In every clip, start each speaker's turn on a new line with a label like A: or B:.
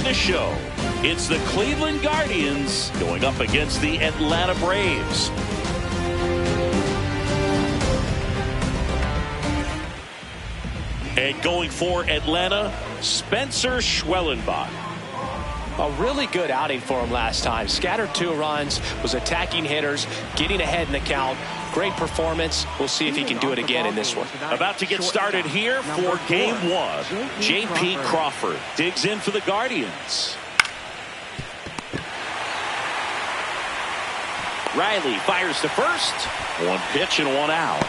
A: the show. It's the Cleveland Guardians going up against the Atlanta Braves. And going for Atlanta, Spencer Schwellenbach.
B: A really good outing for him last time. Scattered 2 runs, was attacking hitters, getting ahead in the count. Great performance. We'll see if he can do it again in this one.
A: About to get started here for game 1. J.P. Crawford digs in for the Guardians. Riley fires to first. 1 pitch and 1 out.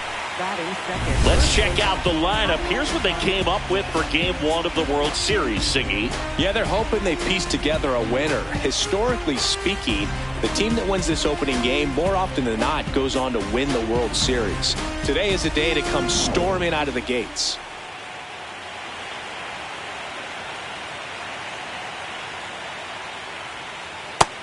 A: Let's check out the lineup. Here's what they came up with for game 1 of the World Series, Siggy.
B: Yeah, they're hoping they piece together a winner. Historically speaking, the team that wins this opening game more often than not goes on to win the World Series. Today is a day to come storming out of the gates.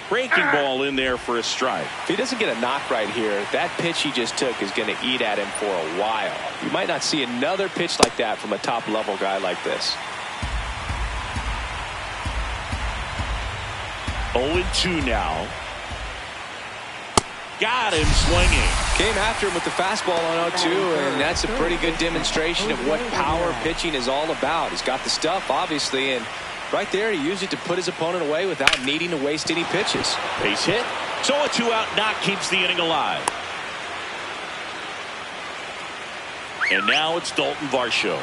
A: Breaking ball in there for a strike.
B: If he doesn't get a knock right here, that pitch he just took is going to eat at him for a while. You might not see another pitch like that from a top-level guy like this.
A: 0-2 now. Got him swinging.
B: Came after him with the fastball on 0-2, and that's a pretty good demonstration of what power pitching is all about. He's got the stuff, obviously, and right there, he used it to put his opponent away without needing to waste any pitches.
A: Base hit. So a 2-out knock keeps the inning alive. And now it's Dalton Varsho.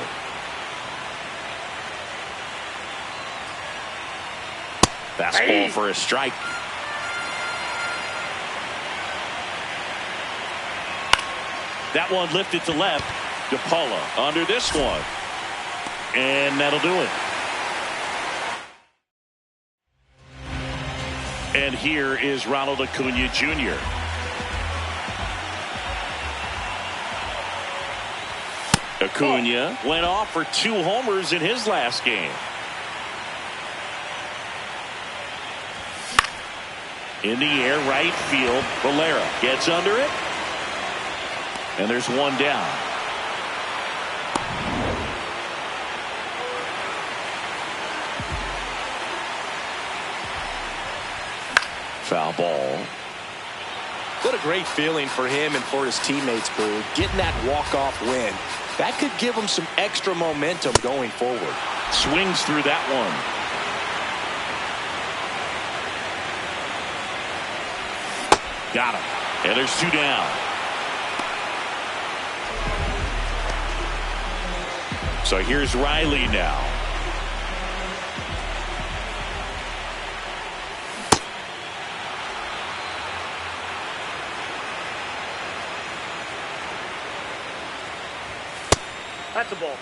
A: Fastball for a strike. That one lifted to left. DePaula under this one. And that'll do it. And here is Ronald Acuna Jr. Acuna went off for 2 homers in his last game. In the air, right field. Valera gets under it. And there's 1 down. Foul ball.
B: What a great feeling for him and for his teammates, Boo. Getting that walk-off win. That could give him some extra momentum going forward.
A: Swings through that one. Got him. And there's 2 down. So here's Riley now.
C: That's a ball.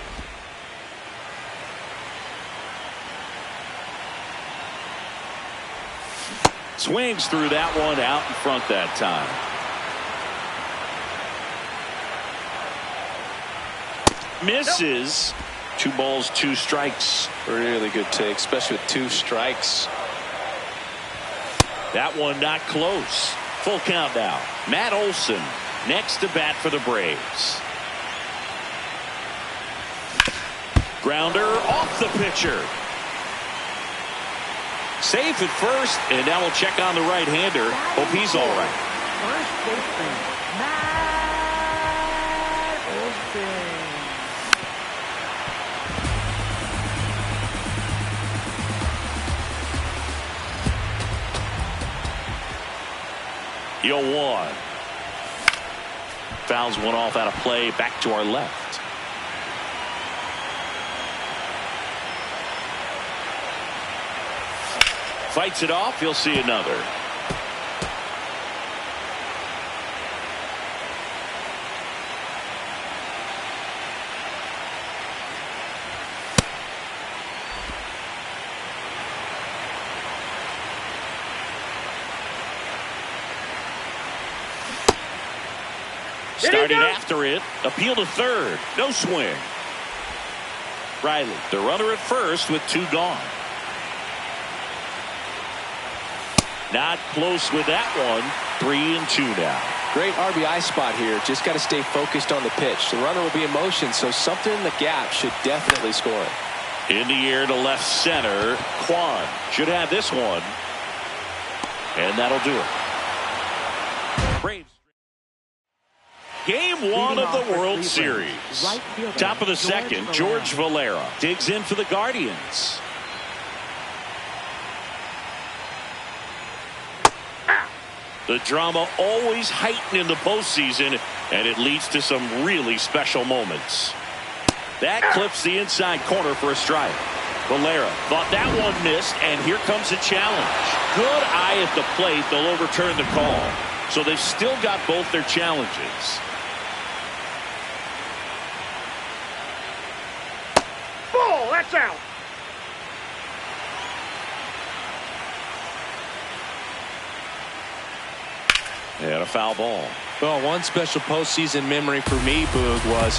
A: Swings through that one, out in front that time. Misses. 2 balls, 2 strikes.
B: Really good take, especially with 2 strikes.
A: That one not close. Full count now. Matt Olson next to bat for the Braves. Grounder off the pitcher. Safe at first, and now we'll check on the right-hander. Hope he's all right.
C: First baseman, Matt
A: Olson. 0-1. Fouls one off out of play, back to our left. Fights it off. You'll see another. Started after it. Appeal to third. No swing. Riley, the runner at first with 2 gone. Not close with that one. 3-2 now.
B: Great RBI spot here. Just got to stay focused on the pitch. The runner will be in motion, so something in the gap should definitely score it.
A: In the air to left center. Kwan should have this one. And that'll do it. Braves. Game 1 of the World Series. Top of the second, George Valera digs in for the Guardians. The drama always heightened in the postseason, and it leads to some really special moments. That clips the inside corner for a strike. Valera thought that one missed, and here comes a challenge. Good eye at the plate. They'll overturn the call. So they've still got both their challenges.
C: Ball, that's out.
A: And a foul ball.
B: Well, one special postseason memory for me, Boog, was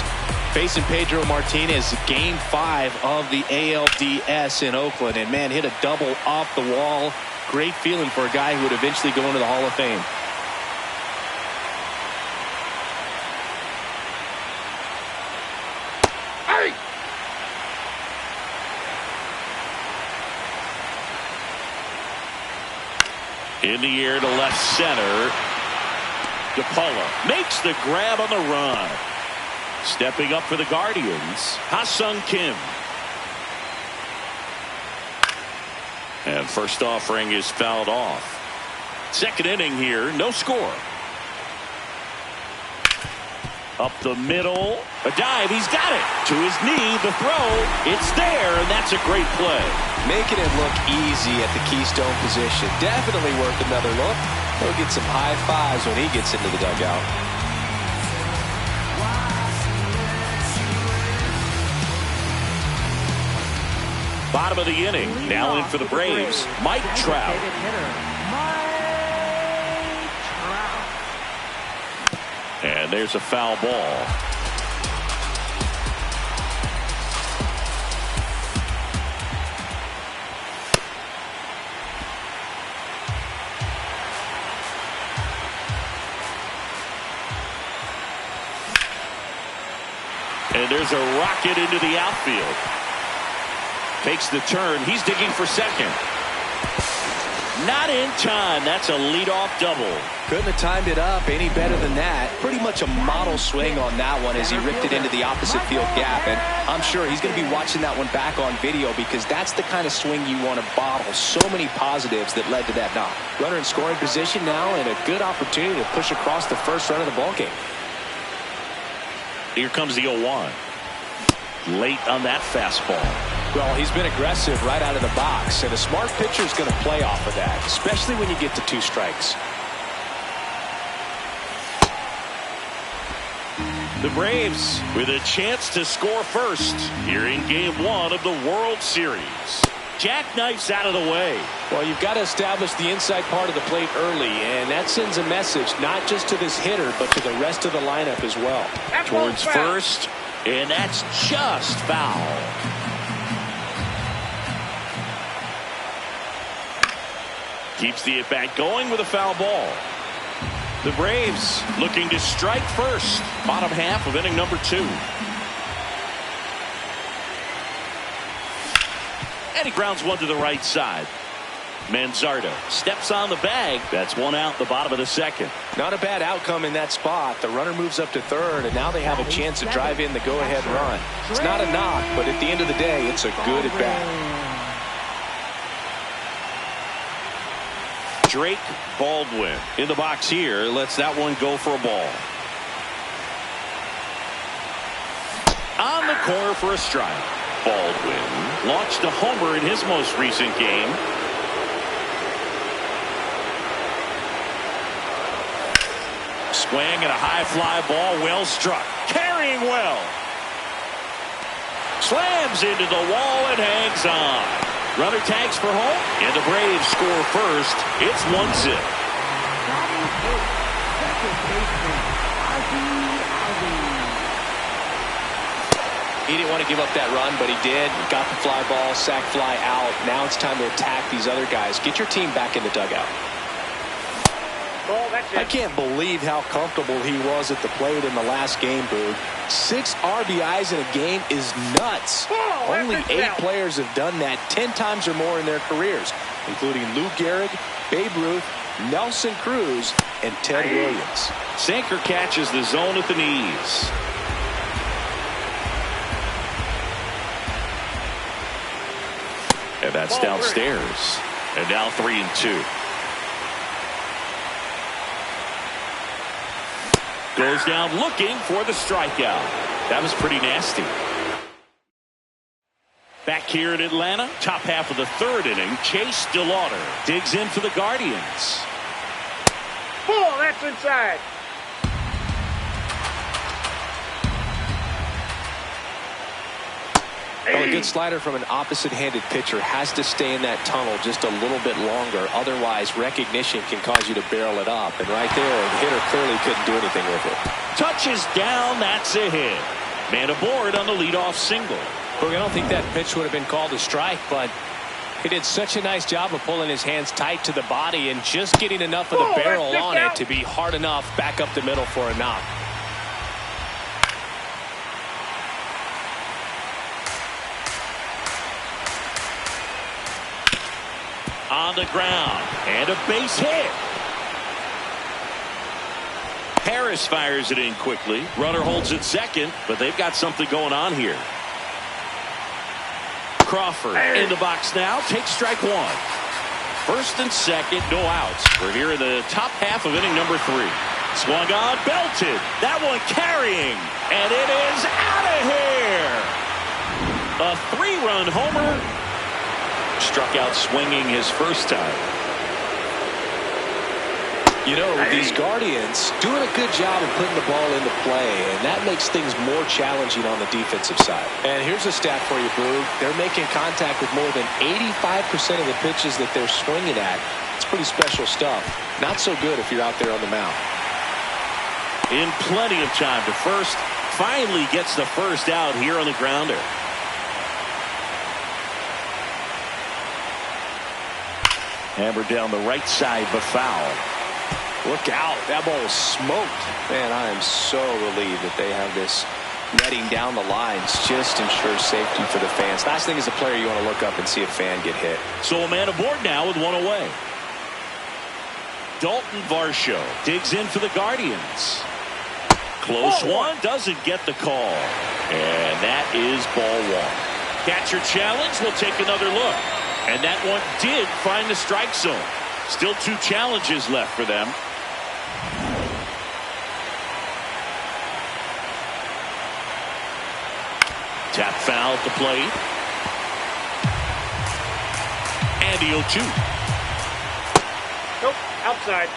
B: facing Pedro Martinez Game 5 of the ALDS in Oakland. And, man, hit a double off the wall. Great feeling for a guy who would eventually go into the Hall of Fame.
A: In the air to left center. DePaula makes the grab on the run. Stepping up for the Guardians, Ha-Seong Kim. And first offering is fouled off. Second inning here, no score. Up the middle, a dive, he's got it. To his knee, the throw, it's there, and that's a great play.
B: Making it look easy at the Keystone position. Definitely worth another look. He'll get some high fives when he gets into the dugout.
A: Bottom of the inning, now in for the Braves, Mike Trout. And there's a foul ball. And there's a rocket into the outfield. Takes the turn. He's digging for second. Not in time. That's a leadoff double.
B: Couldn't have timed it up any better than that. Pretty much a model swing on that one as he ripped it into the opposite field gap. And I'm sure he's going to be watching that one back on video because that's the kind of swing you want to bottle. So many positives that led to that knock. Runner in scoring position now and a good opportunity to push across the first run of the ballgame.
A: Here comes the 0-1. Late on that fastball.
B: Well, he's been aggressive right out of the box, and a smart pitcher is going to play off of that, especially when you get to 2 strikes.
A: The Braves with a chance to score first here in Game 1 of the World Series. Jackknife's out of the way.
B: Well, you've got to establish the inside part of the plate early, and that sends a message not just to this hitter, but to the rest of the lineup as well.
A: Towards first, and that's just foul. Keeps the at-bat going with a foul ball. The Braves looking to strike first. Bottom half of inning number 2. And he grounds one to the right side. Manzardo steps on the bag. That's one out the bottom of the second.
B: Not a bad outcome in that spot. The runner moves up to third, and now they have a chance to drive in the go-ahead run. It's not a knock, but at the end of the day, it's a good at-bat.
A: Drake Baldwin in the box here. Lets that one go for a ball. On the corner for a strike. Baldwin launched a homer in his most recent game. Swing and a high fly ball, well struck. Carrying well. Slams into the wall and hangs on. Runner tags for home, and the Braves score first. It's 1-0.
B: He didn't want to give up that run, but he did. Got the fly ball, sac fly out. Now it's time to attack these other guys. Get your team back in the dugout.
C: Ball, that's it.
B: I can't believe how comfortable he was at the plate in the last game, Boog. 6 RBIs in a game is nuts.
C: Ball,
B: Only
C: that's
B: 8
C: out.
B: players have done that 10 times or more in their careers, including Lou Gehrig, Babe Ruth, Nelson Cruz, and Ted Williams.
A: Sinker catches the zone at the knees. And that's downstairs. And now 3-2. Goes down looking for the strikeout. That was pretty nasty. Back here in Atlanta, top half of the 3rd inning, Chase DeLauder digs in for the Guardians.
C: Ball, that's inside.
B: Well, a good slider from an opposite-handed pitcher has to stay in that tunnel just a little bit longer. Otherwise, recognition can cause you to barrel it up. And right there, the hitter clearly couldn't do anything with it.
A: Touches down, that's a hit. Man aboard on the leadoff single.
D: Look, I don't think that pitch would have been called a strike, but he did such a nice job of pulling his hands tight to the body and just getting enough of the barrel on it to be hard enough back up the middle for a knock.
A: On the ground, and a base hit. Harris fires it in quickly. Runner holds it second, but they've got something going on here. Crawford in the box now, takes strike 1. First and second, no outs. We're here in the top half of inning number 3. Swung on, belted. That one carrying, and it is out of here. A 3-run homer. Struck out swinging his first time.
B: You know, these Guardians doing a good job of putting the ball into play, and that makes things more challenging on the defensive side. And here's a stat for you, Boog. They're making contact with more than 85% of the pitches that they're swinging at. It's pretty special stuff. Not so good if you're out there on the mound.
A: In plenty of time to first. Finally gets the first out here on the grounder. Hammered down the right side, but foul.
B: Look out. That ball was smoked. Man, I am so relieved that they have this netting down the lines. Just ensures safety for the fans. Last thing as a player, you want to look up and see a fan get hit.
A: So a man aboard now with 1 away. Dalton Varsho digs in for the Guardians. Close one, doesn't get the call. And that is ball 1. Catcher challenge, we'll take another look. And that one did find the strike zone. Still 2 challenges left for them. Tap foul at the plate. And the 0-2.
C: Nope, outside.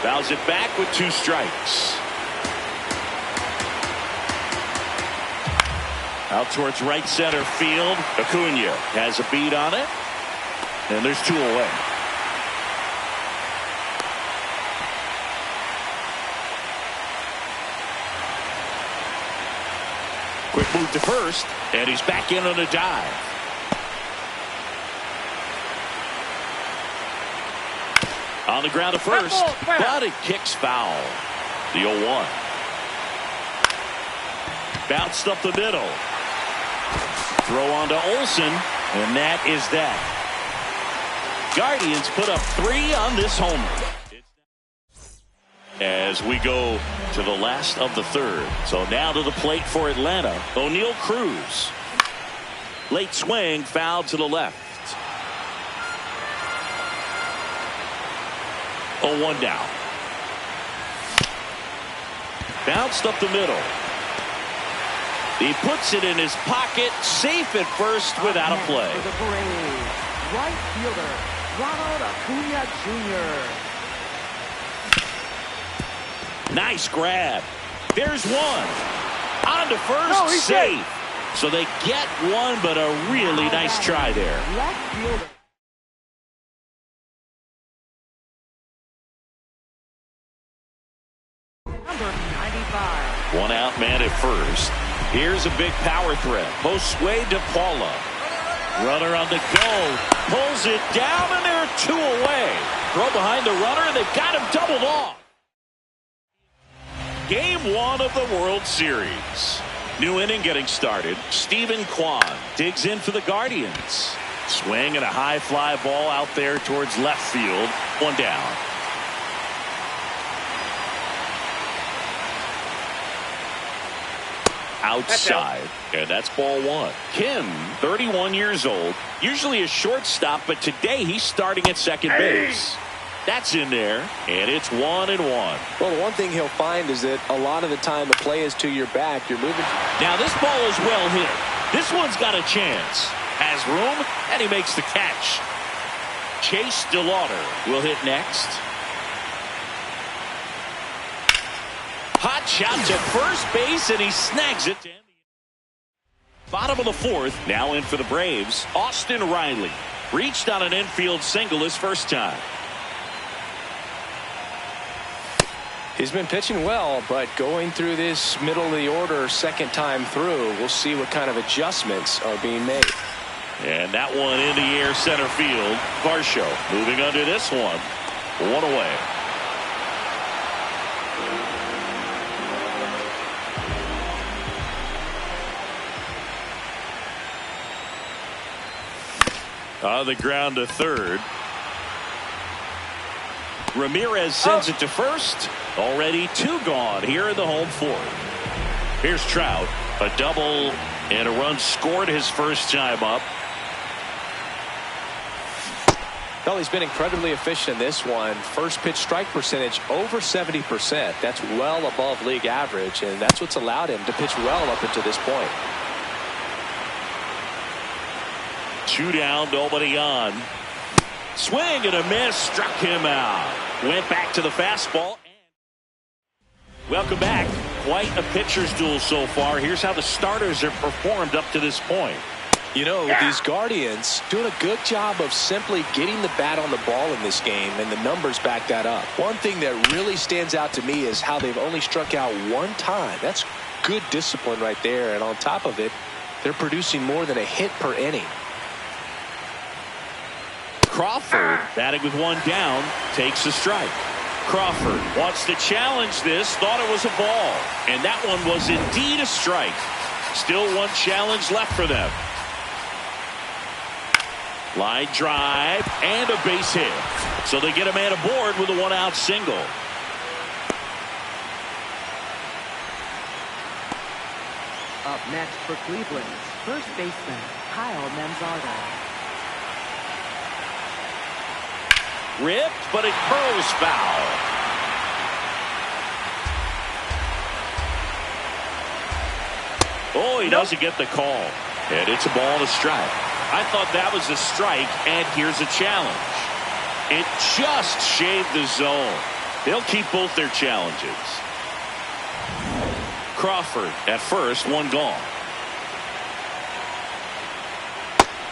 A: Fouls it back with 2 strikes. Out towards right center field. Acuna has a beat on it. And there's 2 away. Quick move to first. And he's back in on a dive. On the ground to first. But it kicks foul. The 0-1. Bounced up the middle. Throw on to Olsen, and that is that. Guardians put up 3 on this homer. As we go to the last of the 3rd. So now to the plate for Atlanta. O'Neal Cruz. Late swing, foul to the left. 0-1 now. Bounced up the middle. He puts it in his pocket, safe at first without a play.
E: For the Braves, right fielder Ronald Acuna Jr.
A: Nice grab. There's one. On to first,
C: No, he's
A: safe.
C: safe.
A: So they get one, but a really nice try there.
E: Left fielder. Number 95.
A: 1 out, man at first. Here's a big power threat. Josue De Paula. Runner on the go. Pulls it down, and they're 2 away. Throw behind the runner, and they've got him doubled off. Game 1 of the World Series. New inning getting started. Stephen Kwan digs in for the Guardians. Swing and a high fly ball out there towards left field. 1 down. Outside, and that's ball 1. Kim, 31 years old, usually a shortstop, but today he's starting at second base. That's in there, and it's 1-1.
B: Well, the one thing he'll find is that a lot of the time the play is to your back. You're moving.
A: Now this ball is well hit. This one's got a chance. Has room, and he makes the catch. Chase DeLauder will hit next. Hot shot to first base, and he snags it. Bottom of the 4th, now in for the Braves. Austin Riley reached on an infield single his first time.
B: He's been pitching well, but going through this middle of the order second time through, we'll see what kind of adjustments are being made.
A: And that one in the air center field. Varsho moving under this one. 1 away. On the ground to third. Ramirez sends it to first. Already 2 gone here in the home 4th. Here's Trout. A double and a run scored his first time up.
B: Well, he's been incredibly efficient in this one. First pitch strike percentage over 70%. That's well above league average, and that's what's allowed him to pitch well up until this point.
A: 2 down, nobody on. Swing and a miss, struck him out. Went back to the fastball. Welcome back. Quite a pitcher's duel so far. Here's how the starters have performed up to this point.
B: You know, these Guardians doing a good job of simply getting the bat on the ball in this game, and the numbers back that up. One thing that really stands out to me is how they've only struck out 1 time. That's good discipline right there, and on top of it, they're producing more than a hit per inning.
A: Crawford batting with 1 down, takes a strike. Crawford wants to challenge this, thought it was a ball, and that one was indeed a strike. Still 1 challenge left for them. Line drive and a base hit. So they get a man aboard with a 1-out single.
E: Up next for Cleveland, first baseman Kyle Manzardo.
A: Ripped, but it curls foul. Oh, he doesn't get the call. And it's a ball and a strike. I thought that was a strike, and here's a challenge. It just shaved the zone. They'll keep both their challenges. Crawford at first, 1 gone.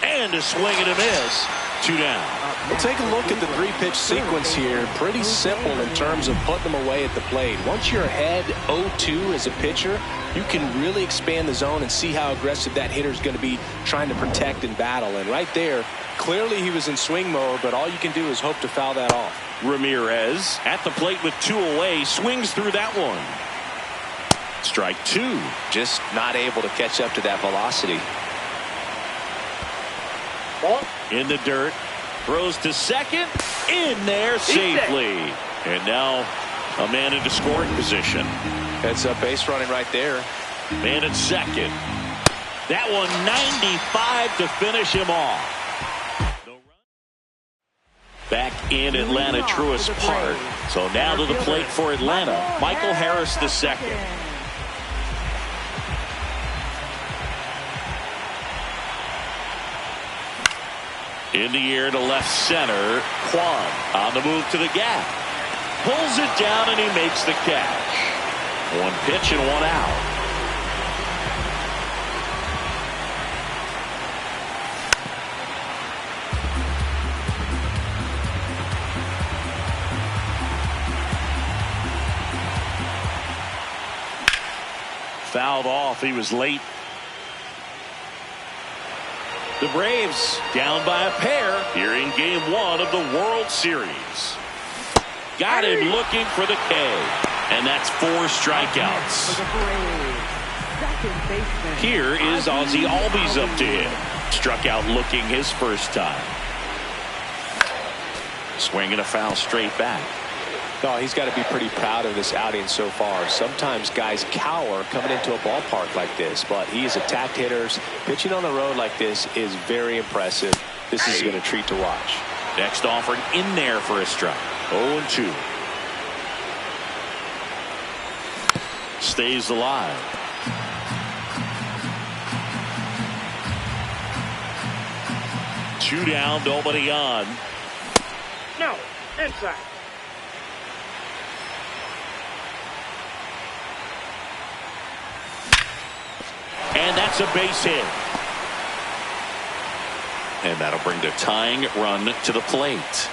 A: And a swing and a miss. 2 down.
B: Well, take a look at the 3-pitch sequence here. Pretty simple in terms of putting them away at the plate. Once you're ahead 0-2 as a pitcher, you can really expand the zone and see how aggressive that hitter is going to be trying to protect and battle. And right there, clearly he was in swing mode, but all you can do is hope to foul that off.
A: Ramirez at the plate with 2 away, swings through that one. Strike 2.
B: Just not able to catch up to that velocity.
A: In the dirt, throws to second, in there safely. And now a man into scoring position.
B: That's up base running right there.
A: Man at second. That one 95 to finish him off. Back in Atlanta Truist Park. So now to the plate for Atlanta, Michael Harris II. In the air to left center. Kwan on the move to the gap. Pulls it down and he makes the catch. 1 pitch and 1 out. Fouled off. He was late. The Braves down by a pair here in Game 1 of the World Series. Got him looking for the K. And that's 4 strikeouts.
E: For the Braves, second baseman.
A: Here is Ozzie Albies up to him. Struck out looking his first time. Swinging a foul straight back.
B: Oh, he's got to be pretty proud of this outing so far. Sometimes guys cower coming into a ballpark like this, but he has attacked hitters. Pitching on the road like this is very impressive. This is going to treat to watch.
A: Next offering in there for a strike. 0-2. Stays alive. Two down, nobody on.
C: No, inside.
A: And that's a base hit. And that'll bring the tying run to the plate.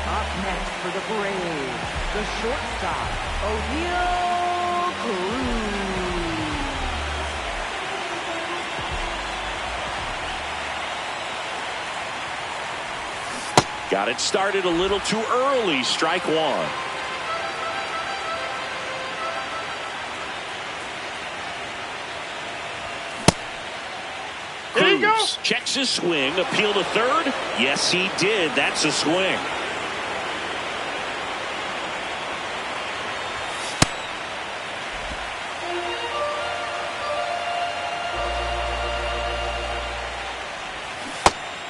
E: Up next for the Braves, the shortstop, O'Neill Cruz.
A: Got it started a little too early. Strike one.
C: There you go.
A: Cruz checks his swing. Appeal to third. Yes, he did. That's a swing.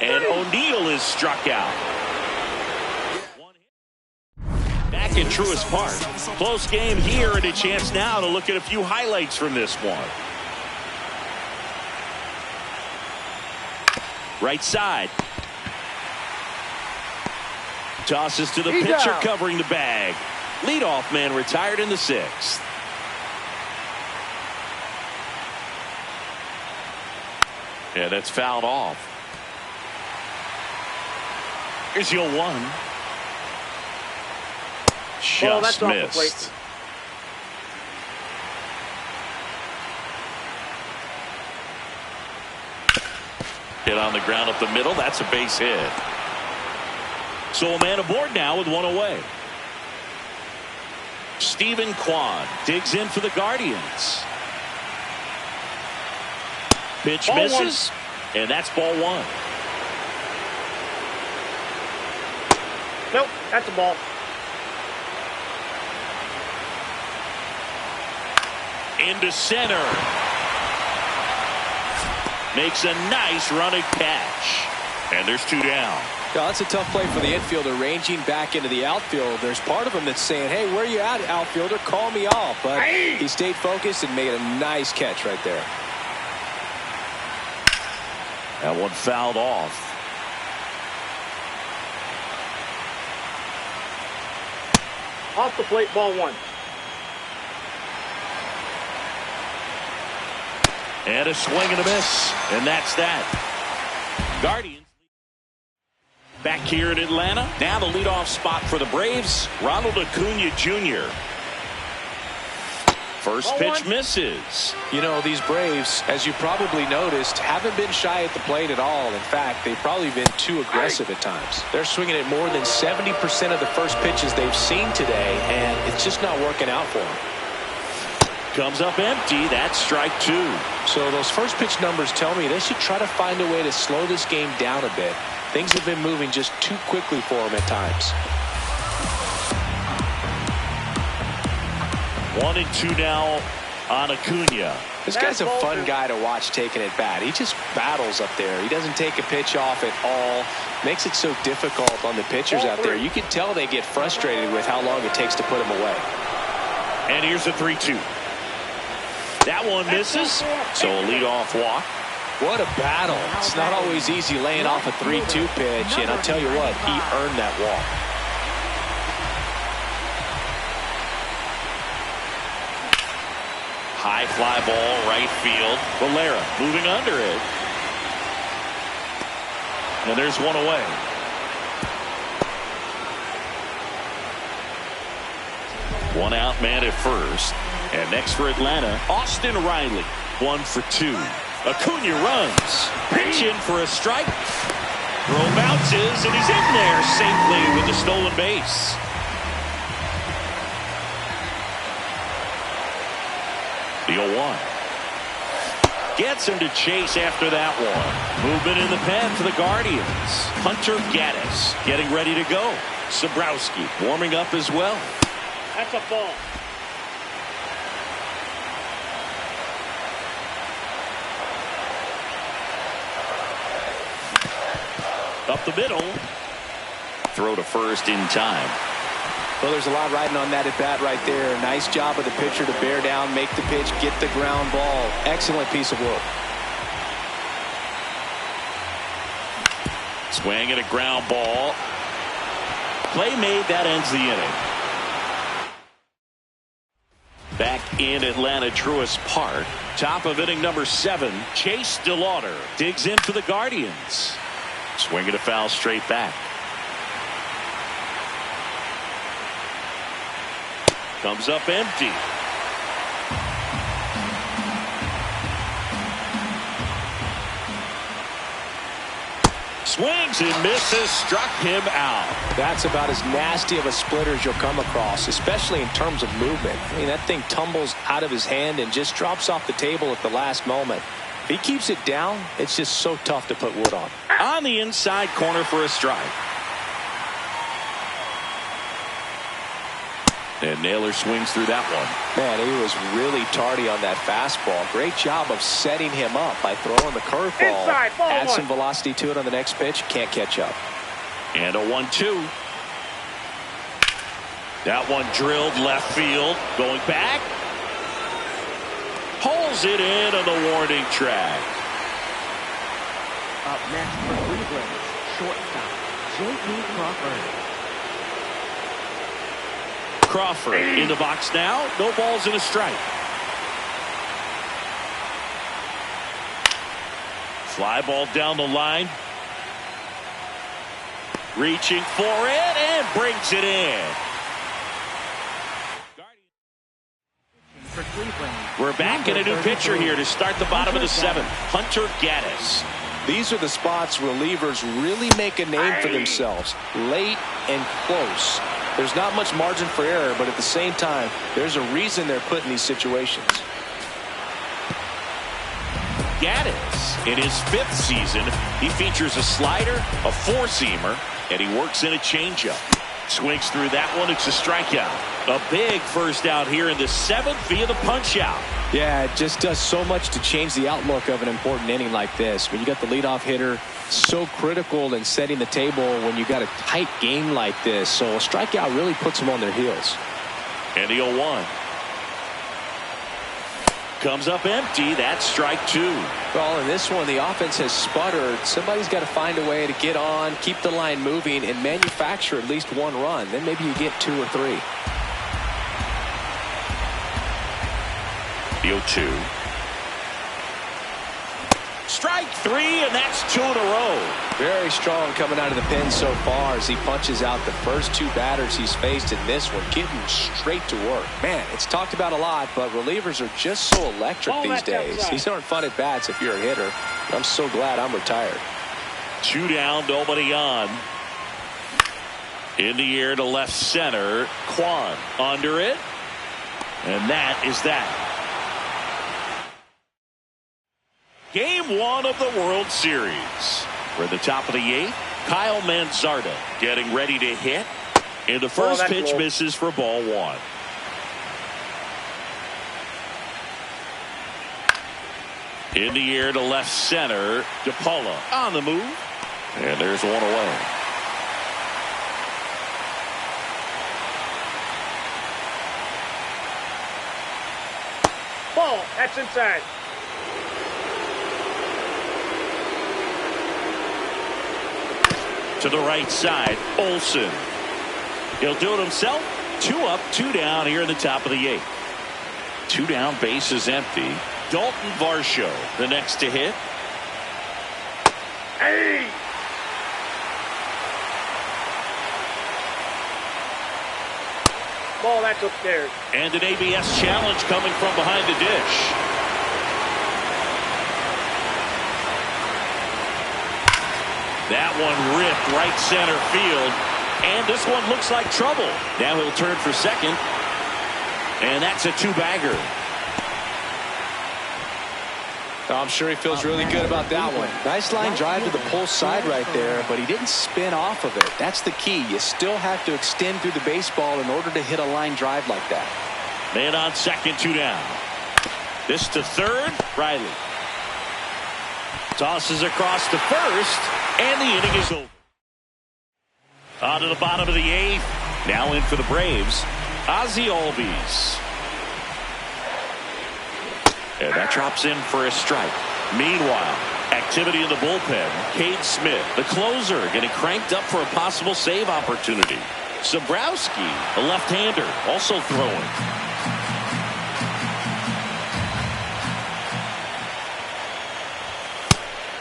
A: And O'Neill is struck out. Back in Truist Park. Close game here and a chance now to look at a few highlights from this one. Right side. Tosses to the pitcher covering the bag. Leadoff man retired in the 6th. Yeah, that's fouled off. Here's your 1. Just
C: that's off the plate.
A: missed. Hit on the ground up the middle. That's a base hit. So a man aboard now with one away. Stephen Kwan digs in for the Guardians. Pitch
C: Ball
A: misses. And that's ball 1.
C: Nope, that's a ball.
A: Into center. Makes a nice running catch. And there's 2 down.
B: Yeah, that's a tough play for the infielder, ranging back into the outfield. There's part of him that's saying, hey, where you at, outfielder? Call me off. But he stayed focused and made a nice catch right there.
A: That one fouled off.
C: Off the plate, ball 1.
A: And a swing and a miss. And that's that. Guardians back here in Atlanta. Now the leadoff spot for the Braves. Ronald Acuna Jr. First pitch misses.
B: You know, these Braves, as you probably noticed, haven't been shy at the plate at all. In fact, they've probably been too aggressive at times. They're swinging at more than 70% of the first pitches they've seen today, and it's just not working out for them.
A: Comes up empty. That's strike 2.
B: So those first pitch numbers tell me they should try to find a way to slow this game down a bit. Things have been moving just too quickly for them at times.
A: 1-2 now on Acuna.
B: This guy's a fun guy to watch taking at bat. He just battles up there. He doesn't take a pitch off at all. Makes it so difficult on the pitchers out there. You can tell they get frustrated with how long it takes to put him away.
A: And here's a 3-2. That one misses. So a leadoff walk.
B: What a battle. It's not always easy laying off a 3-2 pitch, and I'll tell you what, he earned that walk.
A: High fly ball, right field. Valera moving under it. And there's one away. One out man at first. And next for Atlanta, Austin Riley. 1 for 2. Acuna runs. Pitch in for a strike. Throw bounces, and he's in there safely with the stolen base. The 0-1. Gets him to chase after that one. Movement in the pen for the Guardians. Hunter Gaddis getting ready to go. Sabrowski warming up as well.
C: That's a ball.
A: Up the middle. Throw to first in time.
B: Well, there's a lot riding on that at bat right there. Nice job of the pitcher to bear down, make the pitch, get the ground ball. Excellent piece of work.
A: Swing and a ground ball. Play made, that ends the inning. Back in Atlanta Truist Park. Top of inning number 7. Chase DeLauder digs in for the Guardians. Swing and a foul straight back. Comes up empty. Swings and misses. Struck him out.
B: That's about as nasty of a splitter as you'll come across, especially in terms of movement. I mean, that thing tumbles out of his hand and just drops off the table at the last moment. If he keeps it down, it's just so tough to put wood on.
A: On the inside corner for a strike. And Naylor swings through that one.
B: Man, he was really tardy on that fastball. Great job of setting him up by throwing the curveball. Add some velocity to it on the next pitch. Can't catch up.
A: And a 1-2. That one drilled left field. Going back. Pulls it in on the warning track.
E: Up next for Cleveland, shortstop, J.P. Crawford.
A: Crawford in the box now. No balls and a strike. Fly ball down the line. Reaching for it and brings it in.
E: For Cleveland,
A: We're back in a new pitcher here to start the bottom of the 7th. Hunter Gaddis.
B: These are the spots relievers really make a name for themselves. Late and close. There's not much margin for error, but at the same time, there's a reason they're put in these situations.
A: Gaddis, in his 5th season, he features a slider, a 4-seamer, and he works in a changeup. Swings through that one. It's a strikeout. A big first out here in the 7th via the punch out.
B: Yeah, it just does so much to change the outlook of an important inning like this. When you got the leadoff hitter, so critical in setting the table when you got a tight game like this. So a strikeout really puts them on their heels.
A: And the 0-1. Comes up empty. That's strike 2.
B: Well, in this one, the offense has sputtered. Somebody's got to find a way to get on, keep the line moving, and manufacture at least one run. Then maybe you get 2 or 3.
A: The 0-2. Strike 3, and that's 2 in a row.
B: Very strong coming out of the pen so far as he punches out the first 2 batters he's faced in this one, getting straight to work. Man, it's talked about a lot, but relievers are just so electric these days. These aren't fun at bats if you're a hitter. I'm so glad I'm retired.
A: 2 down, nobody on. In the air to left center. Kwan under it. And that is that. Game 1 of the World Series. We're at the top of the 8th. Kyle Manzardo getting ready to hit. And the first pitch misses for ball 1. In the air to left center. DePaula on the move. And there's one away.
C: Ball. That's inside.
A: To the right side, Olsen. He'll do it himself. 2 up, 2 down here in the top of the 8th. 2 down, base is empty. Dalton Varsho, the next to hit.
C: Hey! Ball, that's upstairs.
A: And an ABS challenge coming from behind the dish. That one ripped right center field. And this one looks like trouble. Now he'll turn for second. And that's a two-bagger.
B: I'm sure he feels really good about that one. Nice line drive to the pull side right there, but he didn't spin off of it. That's the key. You still have to extend through the baseball in order to hit a line drive like that.
A: Man on second, two down. This to third, Riley. Tosses across to first, and the inning is over. On to the bottom of the eighth. Now in for the Braves, Ozzie Albies. And that drops in for a strike. Meanwhile, activity in the bullpen. Cade Smith, the closer, getting cranked up for a possible save opportunity. Zabrowski, a left-hander, also throwing.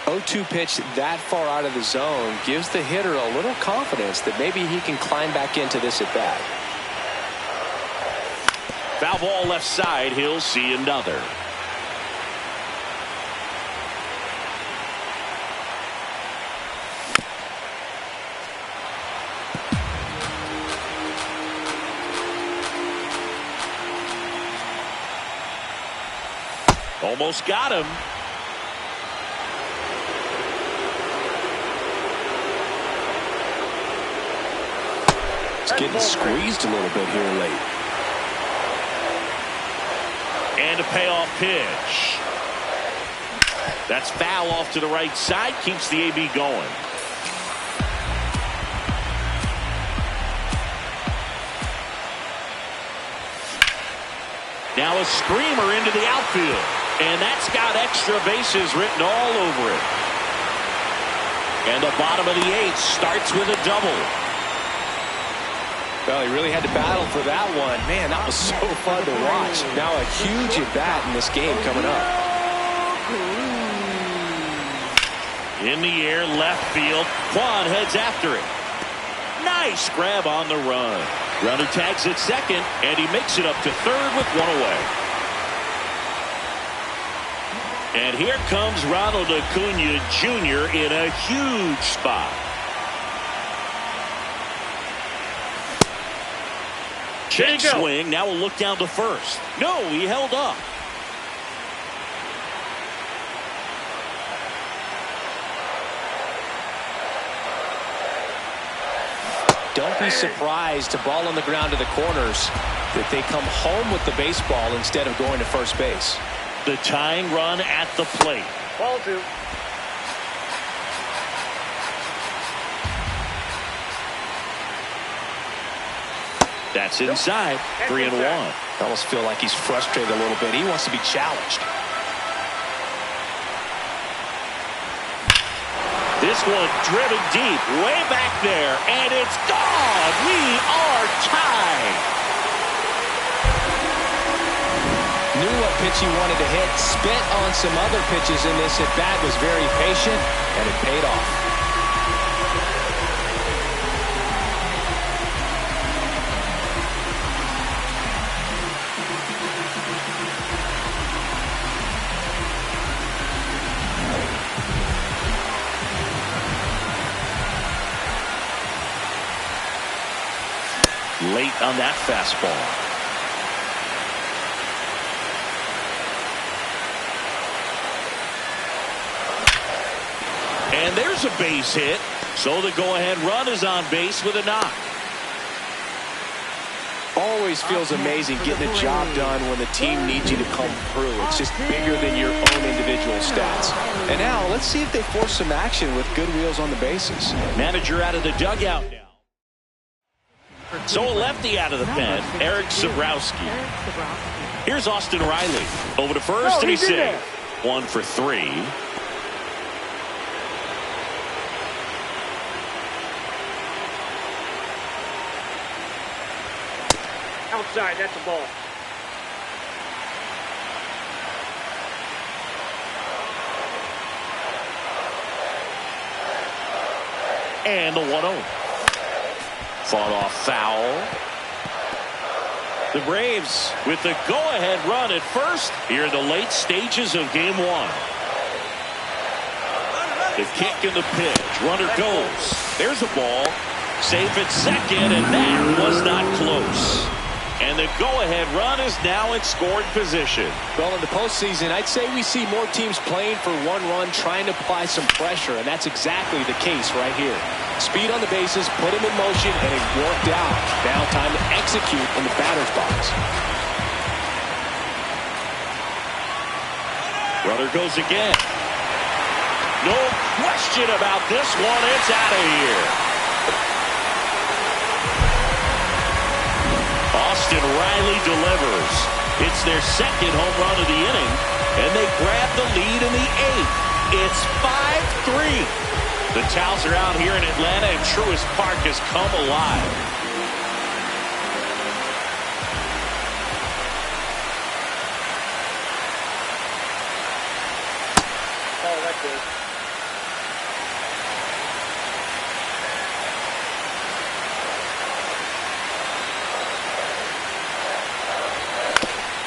B: O2 pitch that far out of the zone gives the hitter a little confidence that maybe he can climb back into this at bat.
A: Foul ball left side. He'll see another. Almost got him.
B: It's getting squeezed a little bit here late.
A: And a payoff pitch. That's foul off to the right side. Keeps the AB going. Now a screamer into the outfield. And that's got extra bases written all over it. And the bottom of the eighth starts with a double.
B: Well, he really had to battle for that one. Man, that was so fun to watch. Now a huge at-bat in this game coming up.
A: In the air, left field. Kwan heads after it. Nice grab on the run. Runner tags at second, and he makes it up to third with one away. And here comes Ronald Acuna Jr. in a huge spot. Check swing. Now we'll look down to first. No, he held up.
D: Don't be surprised to ball on the ground to the corners that they come home with the baseball instead of going to first base.
A: The tying run at the plate.
C: Ball two.
A: That's inside. 3-1.
B: I almost feel like he's frustrated a little bit. He wants to be challenged.
A: This one driven deep, way back there, and it's gone. We are tied.
D: Knew what pitch he wanted to hit, spent on some other pitches in this at bat, was very patient, and it paid off.
A: Late on that fastball. And there's a base hit. So the go-ahead run is on base with a knock.
B: Always feels amazing getting a job done when the team needs you to come through. It's just bigger than your own individual stats. And now let's see if they force some action with good wheels on the bases.
A: Manager out of the dugout now. So a lefty out of the pen, Eric Zabrowski. Here's Austin Riley. Over to first, and he's safe. 1 for 3.
C: Outside, that's a ball.
A: And the 1-0. Fought off foul. The Braves with the go-ahead run at first here in the late stages of game 1. The kick and the pitch. Runner goes. There's a ball. Safe at second, and that was not close. And the go-ahead run is now in scoring position.
D: Well, in the postseason, I'd say we see more teams playing for one run, trying to apply some pressure, and that's exactly the case right here. Speed on the bases, put him in motion, and it worked out. Now time to execute in the batter's box.
A: Runner goes again. No question about this one. It's out of here. Austin Riley delivers. It's their second home run of the inning, and they grab the lead in the 8th. It's 5-3. The Towels are out here in Atlanta, and Truist Park has come alive.
C: Oh, that's good.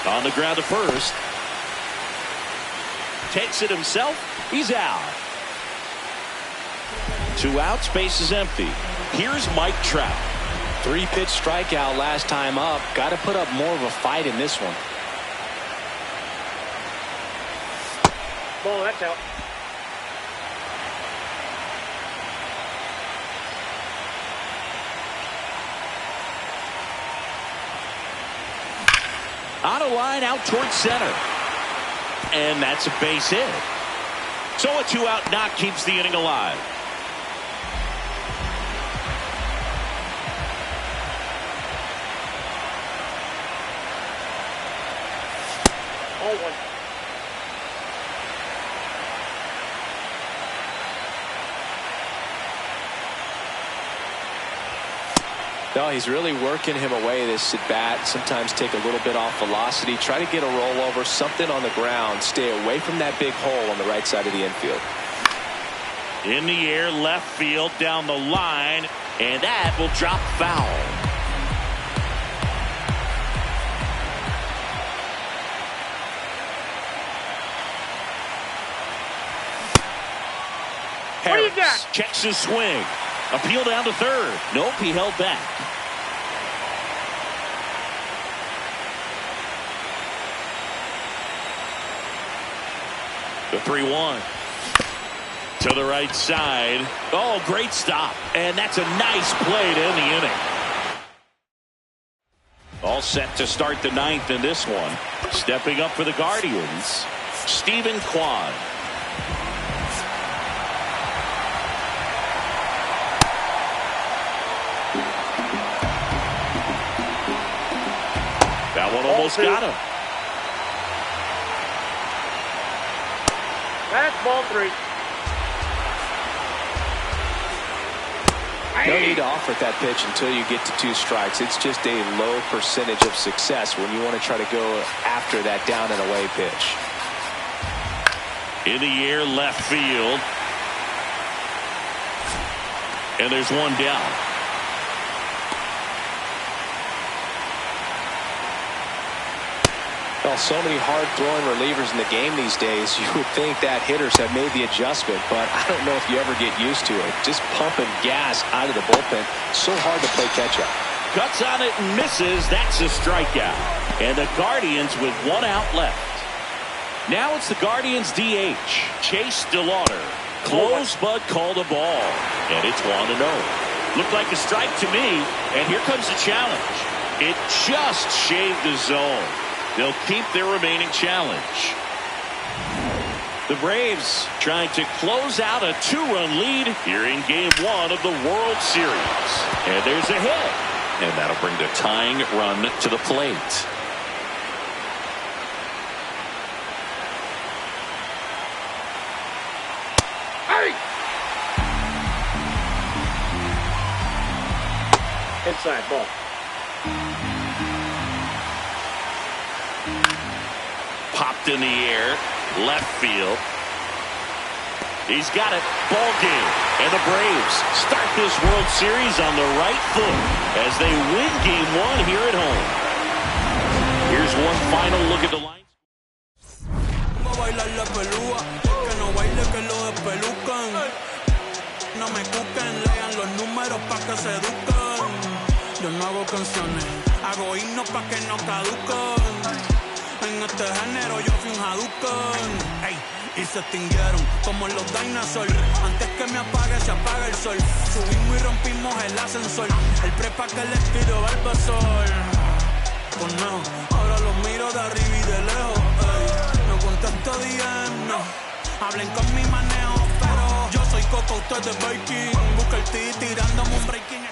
A: On the ground to first. Takes it himself. He's out. 2 outs. Base is empty. Here's Mike Trout.
D: 3-pitch strikeout last time up. Got to put up more of a fight in this one.
C: Ball, that's out.
A: On a line out towards center. And that's a base hit. So a 2-out knock keeps the inning alive.
C: Oh, one.
D: No, he's really working him away this at bat. Sometimes take a little bit off velocity. Try to get a rollover, something on the ground. Stay away from that big hole on the right side of the infield.
A: In the air, left field, down the line, and that will drop foul.
C: What do you got?
A: Harris checks his swing. Appeal down to third. Nope, he held back. The 3-1. To the right side. Oh, great stop. And that's a nice play to end the inning. All set to start the 9th in this one. Stepping up for the Guardians, Stephen Kwan. That one almost got him.
C: That's ball 3.
D: No need to offer that pitch until you get to 2 strikes. It's just a low percentage of success when you want to try to go after that down and away pitch.
A: In the air, left field. And there's one down.
D: Well, so many hard-throwing relievers in the game these days, you would think that hitters have made the adjustment, but I don't know if you ever get used to it. Just pumping gas out of the bullpen, so hard to play catch-up.
A: Cuts on it and misses. That's a strikeout. And the Guardians with 1 out left. Now it's the Guardians DH, Chase DeLauder. Close, but called a ball. And it's 1-0. Looked like a strike to me, and here comes the challenge. It just shaved the zone. They'll keep their remaining challenge. The Braves trying to close out a 2-run lead here in Game 1 of the World Series. And there's a hit. And that'll bring the tying run to the plate.
C: Hey! Inside ball.
A: Popped in the air, left field. He's got it. Ball game. And the Braves start this World Series on the right foot as they win Game 1 here at home. Here's one final look at the line.
F: Vamos a bailar la pelúa, que no baile que lo despelucan. no me cuquen, lean los números pa' que se eduquen. Yo no hago canciones, hago himnos pa' que no caduquen. En este género yo fui un Hadouken. Ey, y se extinguieron como los dinosaurs. Antes que me apague, se apaga el sol. Subimos y rompimos el ascensor. El prepa que les tiro Barbasol. Pues no, ahora los miro de arriba y de lejos. Ey, no contesto DM, no. Hablen con mi manejo, pero yo soy Coco, usted es Viking. Busca el T tirándome un breaking.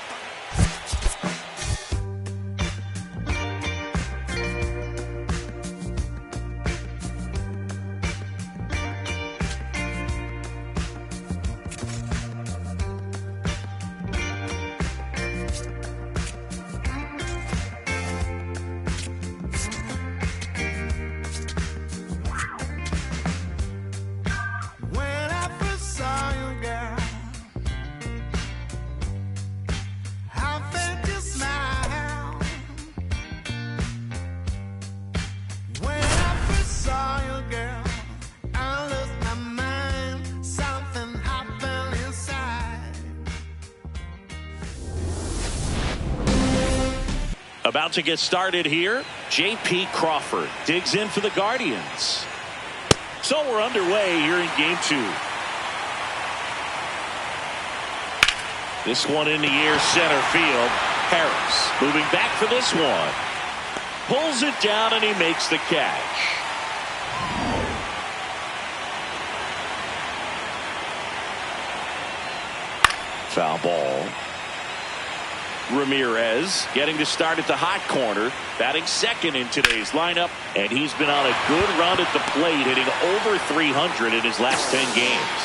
A: About to get started here. J.P. Crawford digs in for the Guardians. So we're underway here in game 2. This one in the air, center field. Harris moving back for this one. Pulls it down and he makes the catch. Foul ball. Ramirez getting to start at the hot corner, batting second in today's lineup, and he's been on a good run at the plate, hitting over 300 in his last 10 games.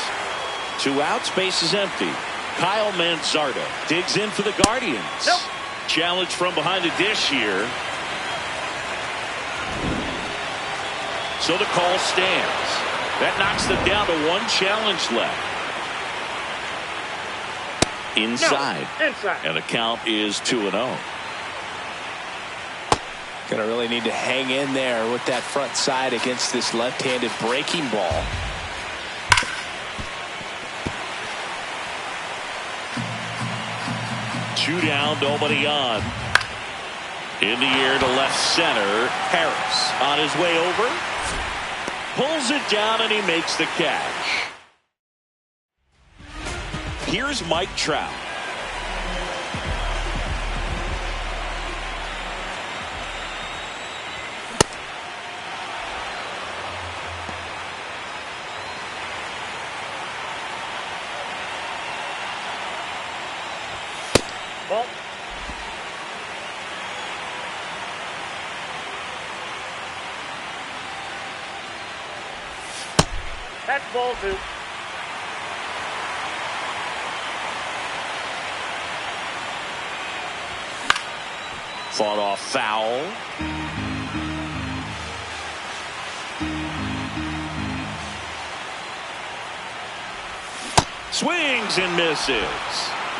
A: 2 outs, base is empty. Kyle Manzardo digs in for the Guardians.
C: Nope.
A: Challenge from behind the dish here. So the call stands. That knocks them down to 1 challenge left. Inside.
C: No, inside.
A: And the count is 2-0.
B: Gonna really need to hang in there with that front side against this left-handed breaking ball.
A: Two down, nobody on. In the air to left center. Harris on his way over. Pulls it down and he makes the catch. Here's Mike Trout.
C: Ball. That's ball 2.
A: Fought off foul. Swings and misses.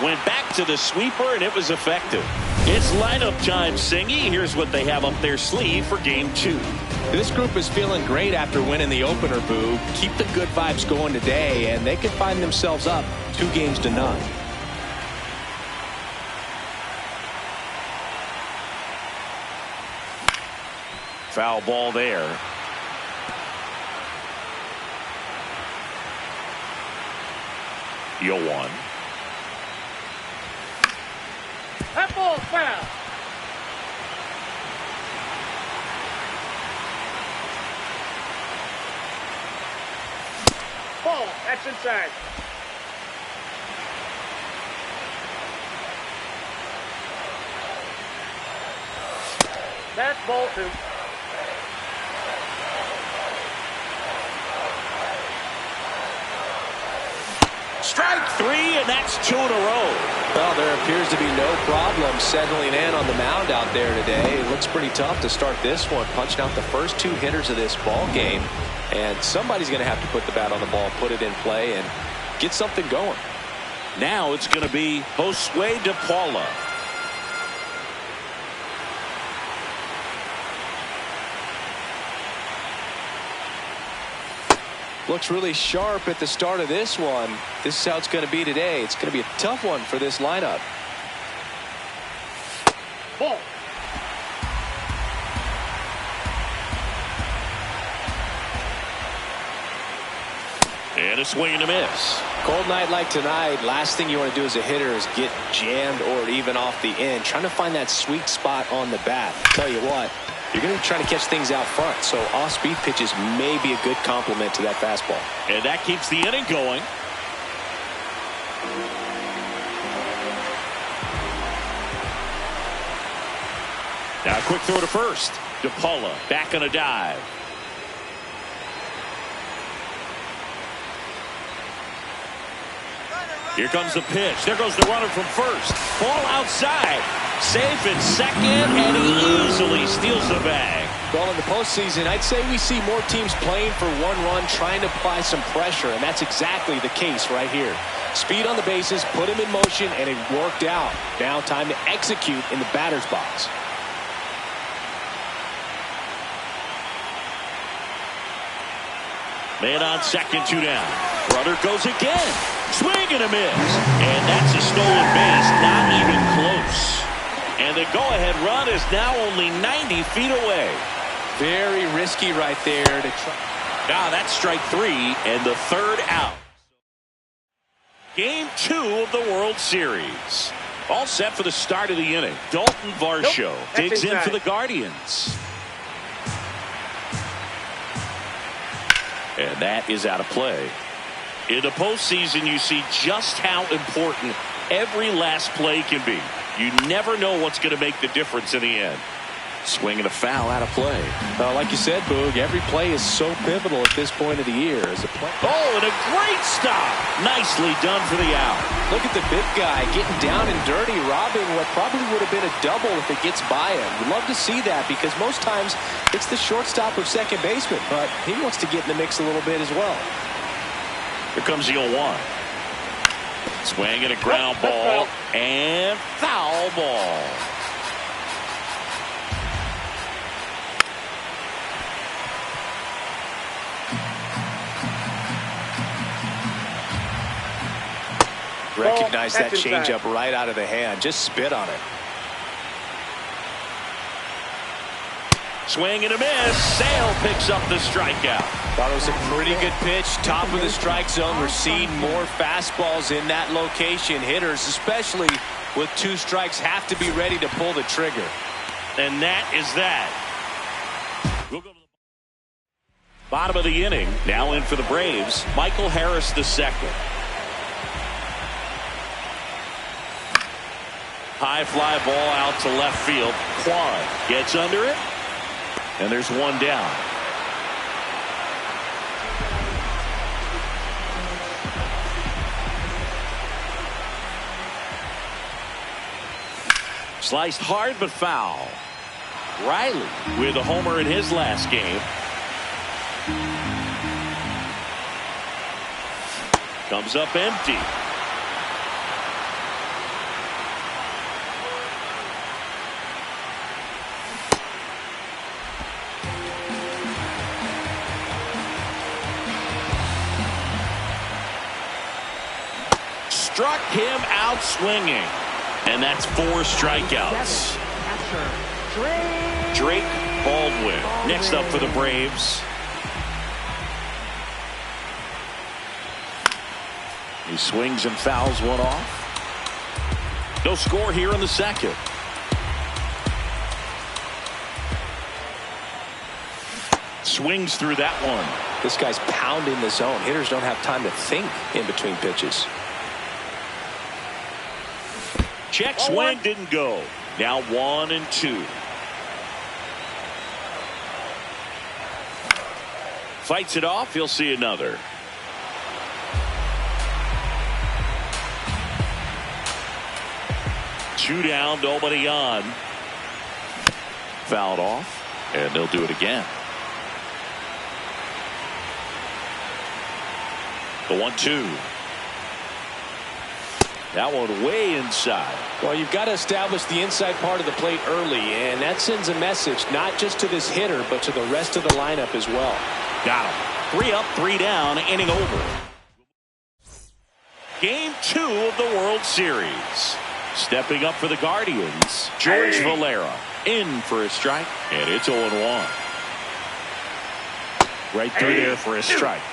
A: Went back to the sweeper and it was effective. It's lineup time, Singy. Here's what they have up their sleeve for game 2.
B: This group is feeling great after winning the opener, Boo. Keep the good vibes going today, and they could find themselves up 2-0.
A: Foul ball there. Yoan.
C: That ball's foul. Ball. That's inside. That's ball 2.
A: Strike 3, and that's 2 in a row.
B: Well, there appears to be no problem settling in on the mound out there today. It looks pretty tough to start this one, punching out the first 2 hitters of this ball game. And somebody's going to have to put the bat on the ball, put it in play, and get something going.
A: Now it's going to be Josue De Paula.
B: Looks really sharp at the start of this one. This is how it's going to be today. It's going to be a tough one for this lineup.
C: Ball.
A: And a swing and a miss.
B: Cold night like tonight, last thing you want to do as a hitter is get jammed or even off the end. Trying to find that sweet spot on the bat. Tell you what, you're going to be trying to catch things out front, so off-speed pitches may be a good complement to that fastball.
A: And that keeps the inning going. Now a quick throw to first. DePaula back on a dive. Here comes the pitch. There goes the runner from first. Ball outside. Safe in second, and he easily steals the bag.
D: Well, in the postseason, I'd say we see more teams playing for one run, trying to apply some pressure, and that's exactly the case right here. Speed on the bases, put him in motion, and it worked out. Now time to execute in the batter's box.
A: Man on second, 2 down. Runner goes again. Swing and a miss. And that's a stolen base, not even close. And the go-ahead run is now only 90 feet away.
B: Very risky right there to try.
A: Now that's strike 3 and the third out. Game 2 of the World Series. All set for the start of the inning. Dalton Varsho digs in for the Guardians. And that is out of play. In the postseason, you see just how important every last play can be. You never know what's going to make the difference in the end. Swing and a foul, out of play.
D: Like you said, Boog, every play is so pivotal at this point of the year. As a play.
A: Oh, and a great stop. Nicely done for the out.
B: Look at the big guy getting down and dirty, robbing what probably would have been a double if it gets by him. We'd love to see that because most times it's the shortstop or second baseman, but he wants to get in the mix a little bit as well.
A: Here comes the 0-1. Swing and a ground ball and foul ball.
B: Recognize that changeup right out of the hand. Just spit on it.
A: Swing and a miss. Sale picks up the strikeout.
B: Thought it was a pretty good pitch. Top of the strike zone. We're seeing more fastballs in that location. Hitters, especially with 2 strikes, have to be ready to pull the trigger.
A: And that is that. We'll go to the bottom of the inning. Now in for the Braves, Michael Harris II. High fly ball out to left field. Quan gets under it. And there's 1 down. Sliced hard but foul. Riley with a homer in his last game. Comes up empty. Struck him out swinging. And that's 4 strikeouts. Drake Baldwin next up for the Braves. He swings and fouls one off. No score here in the second. Swings through that one.
B: This guy's pounding the zone. Hitters don't have time to think in between pitches.
A: Check swing didn't go. Now 1-2. Fights it off. He'll see another. Two down, nobody on. Fouled off, and they'll do it again. The 1-2. That one way inside.
D: Well, you've got to establish the inside part of the plate early, and that sends a message not just to this hitter, but to the rest of the lineup as well.
A: Got him. 3 up, 3 down, inning over. Game 2 of the World Series. Stepping up for the Guardians, George Valera in for a strike, and it's 0-1. Right through there for a strike.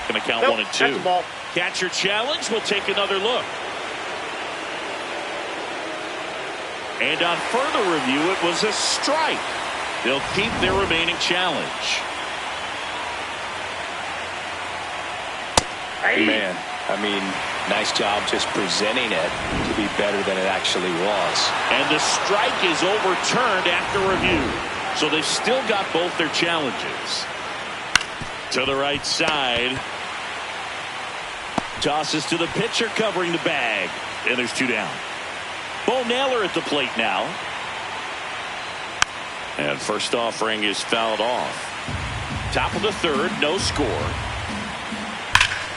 A: Going to count 1-2. Catcher challenge. We'll take another look. And on further review, it was a strike. They'll keep their remaining challenge.
B: Man, I mean, nice job just presenting it to be better than it actually was.
A: And the strike is overturned after review. So they've still got both their challenges. To the right side. Tosses to the pitcher covering the bag. And there's 2 down. Bo Naylor at the plate now. And first offering is fouled off. Top of the 3rd, no score.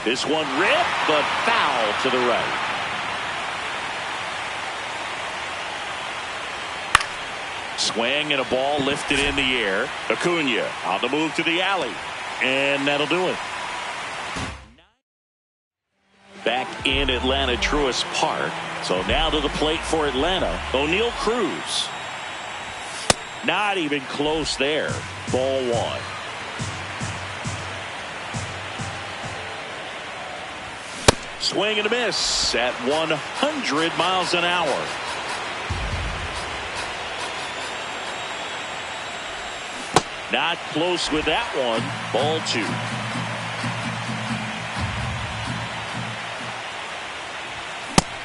A: This one ripped, but foul to the right. Swing and a ball lifted in the air. Acuna on the move to the alley. And that'll do it. Back in Atlanta, Truist Park. So now to the plate for Atlanta, O'Neal Cruz. Not even close there. Ball 1. Swing and a miss at 100 miles an hour. Not close with that one. Ball 2.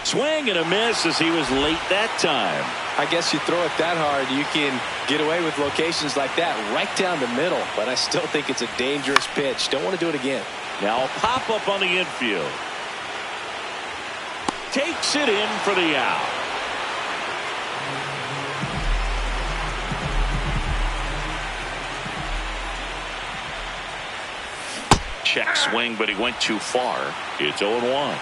A: Swing and a miss as he was late that time.
B: I guess you throw it that hard, you can get away with locations like that right down the middle. But I still think it's a dangerous pitch. Don't want to do it again.
A: Now a pop up on the infield. Takes it in for the out. Check swing, but he went too far. It's 0-1.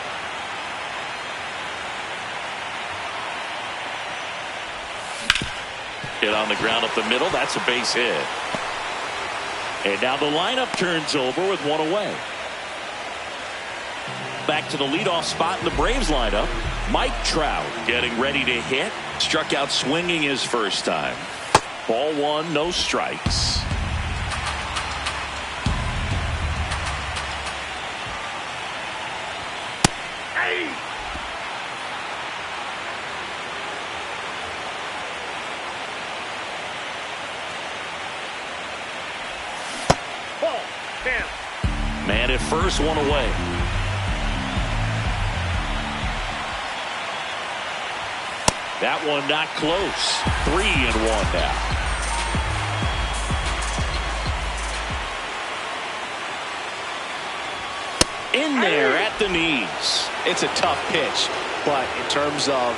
A: Hit on the ground up the middle. That's a base hit. And now the lineup turns over with 1 away. Back to the leadoff spot in the Braves lineup. Mike Trout getting ready to hit. Struck out swinging his first time. Ball 1, no strikes. Man at first, 1 away. That one not close. 3-1 now. In there at the knees.
B: It's a tough pitch, but in terms of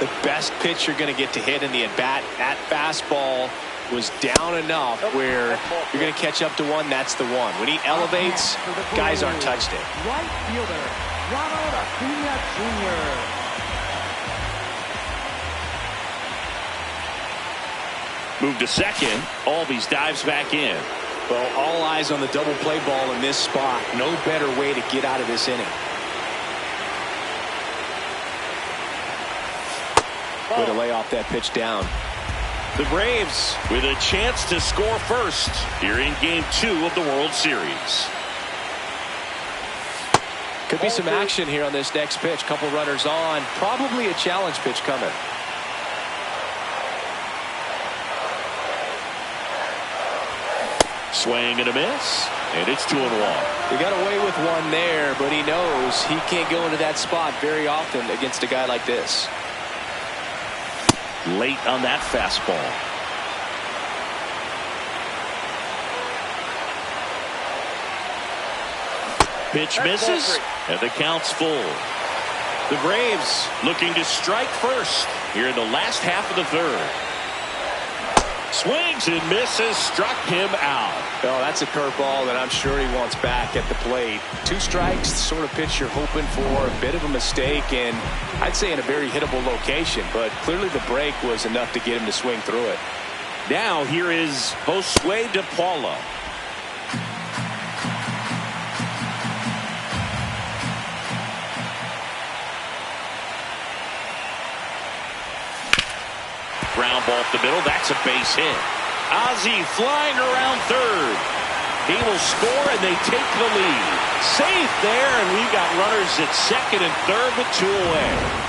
B: the best pitch you're going to get to hit in the at-bat, that fastball was down enough where you're going to catch up to one. That's the one. When he elevates, guys aren't touched it.
E: Right fielder, Ronald Acuna Jr.
A: Move to second. Albies dives back in.
B: Well, all eyes on the double play ball in this spot. No better way to get out of this inning. Way to lay off that pitch down.
A: The Braves with a chance to score first here in Game 2 of the World Series.
B: Could be some action here on this next pitch. Couple runners on. Probably a challenge pitch coming.
A: Swing and a miss, and it's 2-1.
B: He got away with one there, but he knows he can't go into that spot very often against a guy like this.
A: Late on that fastball. Pitch misses, and the count's full. The Braves looking to strike first here in the last half of the 3rd. Swings and misses, struck him out.
B: Oh, that's a curveball that I'm sure he wants back at the plate. 2 strikes, the sort of pitch you're hoping for. A bit of a mistake, and I'd say in a very hittable location, but clearly the break was enough to get him to swing through it.
A: Now here is Josue De Paula. Ground ball up the middle. That's a base hit. Ozzie flying around third. He will score, and they take the lead. Safe there, and we've got runners at second and third with 2 away.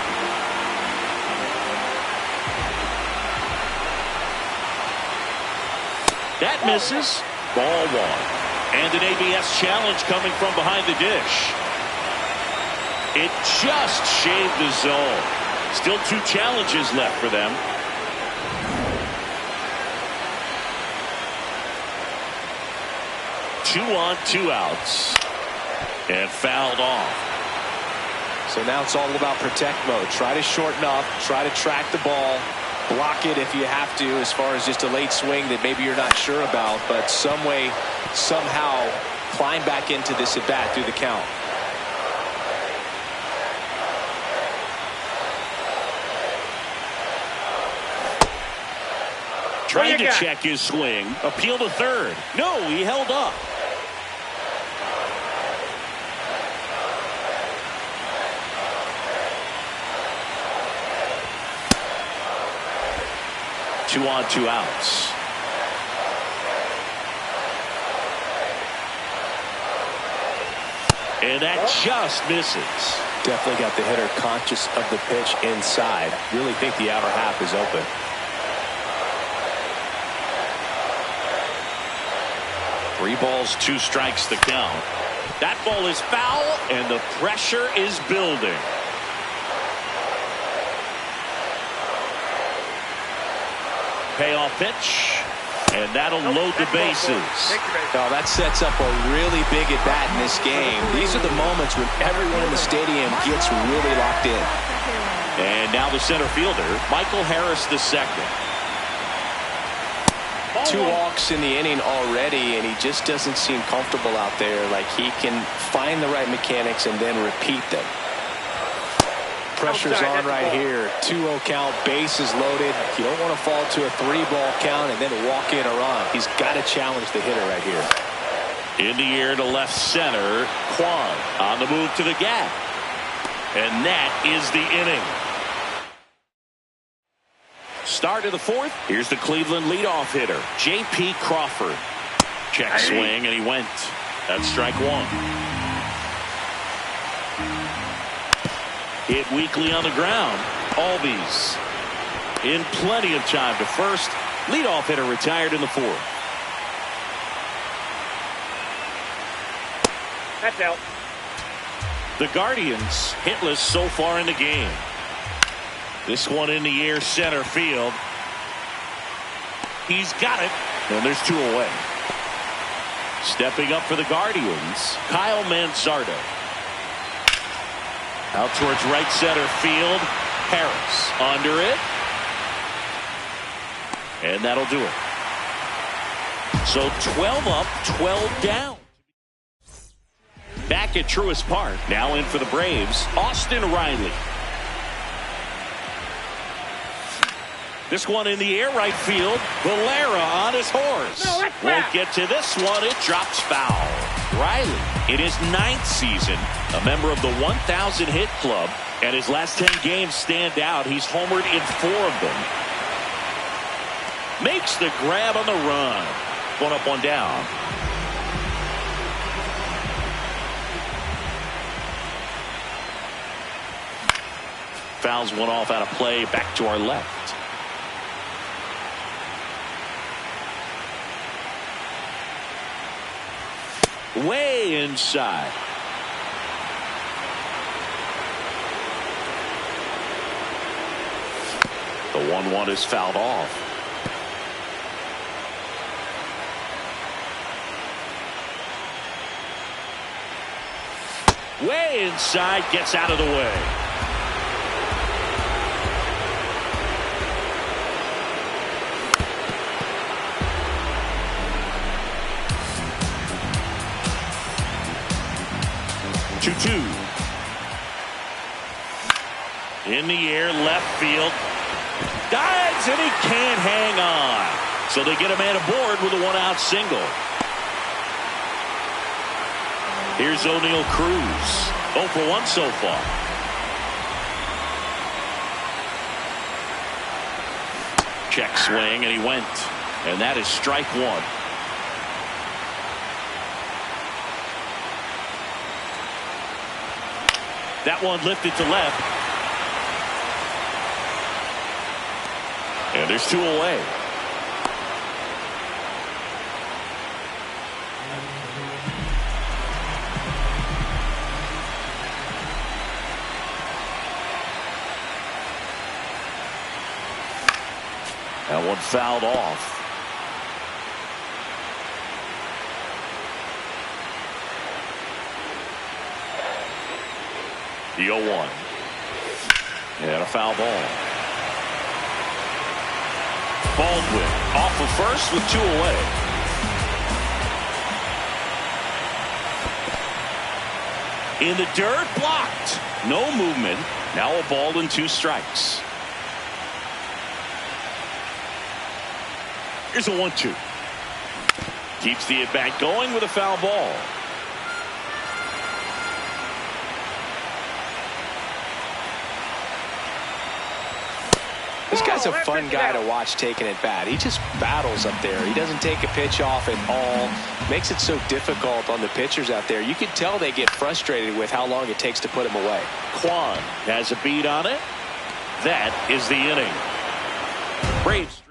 A: That misses. Ball 1. And an ABS challenge coming from behind the dish. It just shaved the zone. Still 2 challenges left for them. 2 on, 2 outs. And fouled off.
B: So now it's all about protect mode. Try to shorten up. Try to track the ball. Block it if you have to, as far as just a late swing that maybe you're not sure about. But some way, somehow, climb back into this at bat through the count.
A: Trying to check his swing. Appeal to third. No, he held up. Two on, 2 outs. And that just misses.
B: Definitely got the hitter conscious of the pitch inside. Really think the outer half is open.
A: 3 balls, 2 strikes the count. That ball is foul, and the pressure is building. Payoff pitch, and that'll load the bases.
B: Oh, that sets up a really big at bat in this game. These are the moments when everyone in the stadium gets really locked in.
A: And now the center fielder, Michael Harris II.
B: 2 walks in the inning already, and he just doesn't seem comfortable out there. Like he can find the right mechanics and then repeat them. Pressure's on right here. 2-0 count, bases loaded. You don't want to fall to a 3-ball count and then walk in a run. He's got to challenge the hitter right here.
A: In the air to left center, Kwan on the move to the gap. And that is the inning. Start of the 4th. Here's the Cleveland leadoff hitter, J.P. Crawford. Check swing, and he went. That's strike 1. Hit weakly on the ground. Albies in plenty of time to first. Leadoff hitter retired in the 4th.
C: That's out.
A: The Guardians hitless so far in the game. This one in the air, center field. He's got it, and there's 2 away. Stepping up for the Guardians, Kyle Manzardo. Out towards right center field. Harris under it. And that'll do it. So 12 up, 12 down. Back at Truist Park. Now in for the Braves, Austin Riley. This one in the air, right field. Valera on his horse.
C: No,
A: won't get to this one. It drops foul. Riley, in his 9th season, a member of the 1,000 hit club, and his last 10 games stand out. He's homered in 4 of them. Makes the grab on the run. 1 up, 1 down. Fouls one off out of play. Back to our left. Way inside. The 1-1 is fouled off. Way inside, gets out of the way. In the air, left field. Dives, and he can't hang on. So they get a man aboard with a one-out single. Here's O'Neill Cruz. 0 for 1 so far. Check swing, and he went. And that is strike 1. That one lifted to left. And there's 2 away. That one fouled off. The 0-1. And a foul ball. Baldwin off of first with 2 away. In the dirt, blocked. No movement. Now a ball and 2 strikes. Here's a 1-2. Keeps the at-bat going with a foul ball.
B: This guy's a fun guy to watch taking at bat. He just battles up there. He doesn't take a pitch off at all. Makes it so difficult on the pitchers out there. You can tell they get frustrated with how long it takes to put him away.
A: Kwan has a beat on it. That is the inning. Braves.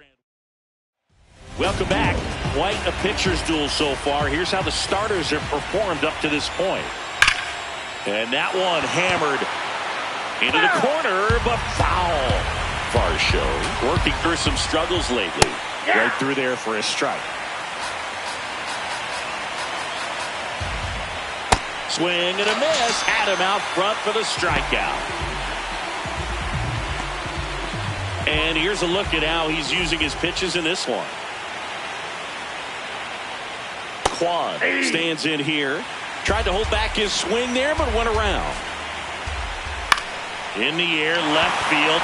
A: Welcome back. Quite a pitcher's duel so far. Here's how the starters have performed up to this point. And that one hammered into the corner, but foul. Varsho working through some struggles lately. Right through there for a strike. Swing and a miss. Had him out front for the strikeout. And here's a look at how he's using his pitches in this one. Kwan stands in here. Tried to hold back his swing there, but went around. In the air, left field.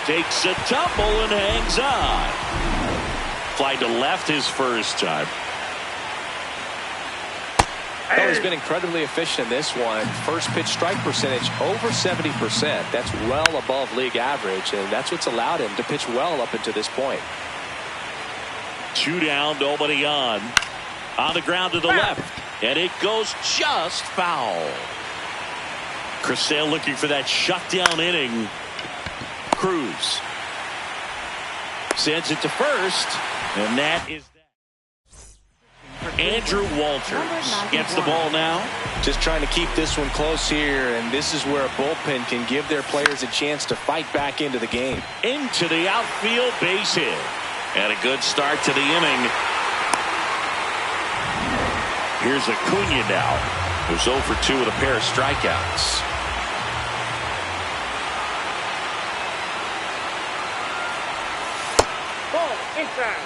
A: Takes a tumble and hangs on. Fly to left his first time.
B: Well, he's been incredibly efficient in this one. First pitch strike percentage over 70%. That's well above league average, and that's what's allowed him to pitch well up until this point.
A: 2 down, nobody on. On the ground to the left, and it goes just foul. Chris Sale looking for that shutdown inning. Cruz sends it to first, and that is that. Andrew Walters gets the ball now.
B: Just trying to keep this one close here, and this is where a bullpen can give their players a chance to fight back into the game.
A: Into the outfield, base hit. And a good start to the inning. Here's Acuna now, who's 0 for 2 with a pair of strikeouts.
C: Ball inside.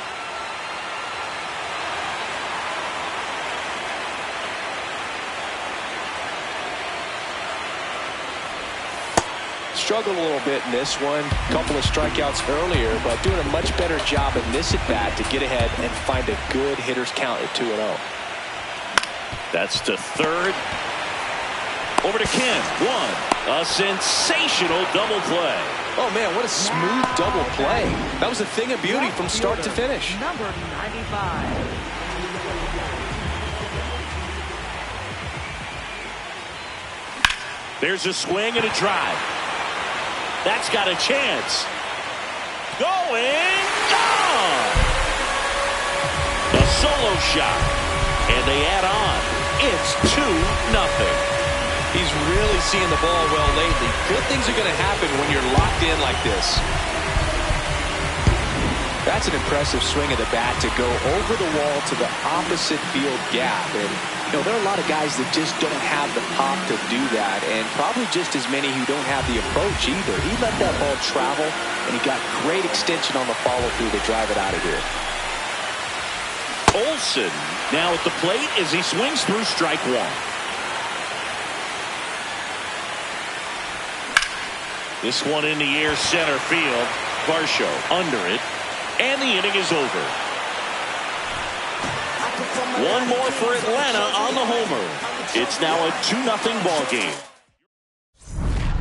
B: Struggled a little bit in this one. Couple of strikeouts earlier, but doing a much better job in this at-bat to get ahead and find a good hitter's count at 2-0.
A: That's to third. Over to Ken. 1. A sensational double play.
B: Oh, man, what a smooth double play. That was a thing of beauty from start to finish.
E: Number 95.
A: There's a swing and a drive. That's got a chance. Going, gone. A solo shot. And they add on. It's 2-0.
B: He's really seeing the ball well lately. Good things are going to happen when you're locked in like this. That's an impressive swing of the bat to go over the wall to the opposite field gap. And, you know, there are a lot of guys that just don't have the pop to do that, and probably just as many who don't have the approach either. He let that ball travel, and he got great extension on the follow-through to drive it out of here.
A: Olsen now at the plate as he swings through strike 1. This one in the air, center field. Varsho under it. And the inning is over. One more for Atlanta on the homer. It's now a 2-0 ball game.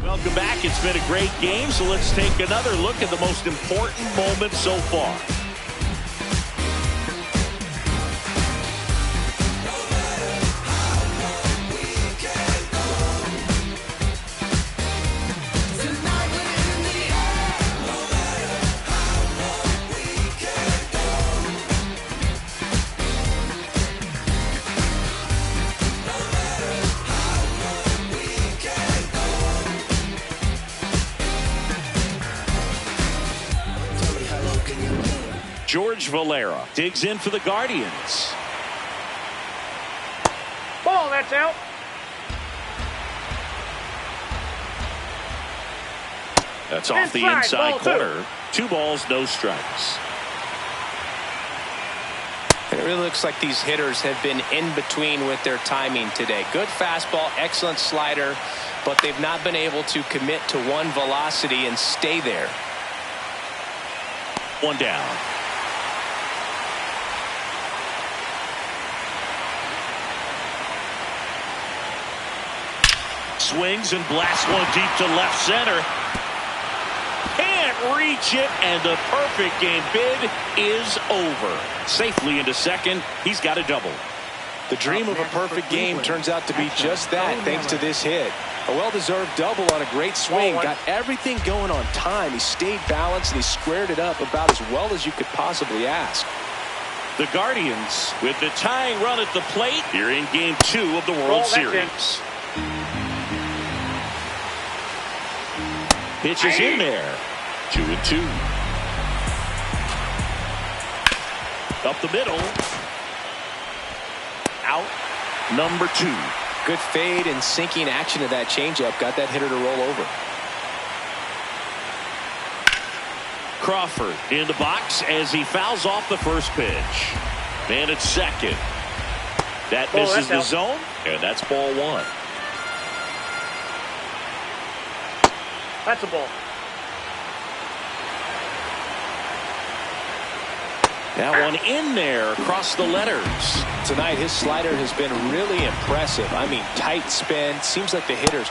A: Welcome back. It's been a great game, so let's take another look at the most important moments so far. George Valera digs in for the Guardians.
C: Ball, that's out.
A: That's off the inside corner. 2 balls, no strikes.
B: It really looks like these hitters have been in between with their timing today. Good fastball, excellent slider, but they've not been able to commit to one velocity and stay there.
A: 1 down. Swings and blasts one deep to left center. Can't reach it, and the perfect game bid is over. Safely into second. He's got a double.
B: The dream of a perfect game turns out to be just that thanks to this hit. A well-deserved double on a great swing. Got everything going on time. He stayed balanced and he squared it up about as well as you could possibly ask.
A: The Guardians with the tying run at the plate here in Game 2 of the World Series. Pitch is in there. 2-2. Up the middle. Out. Number 2.
B: Good fade and sinking action of that changeup. Got that hitter to roll over.
A: Crawford in the box as he fouls off the first pitch. Man at second. That misses the zone, and that's ball 1.
C: That's a ball.
A: That one in there across the letters.
B: Tonight his slider has been really impressive. I mean, tight spin. Seems like the hitter's.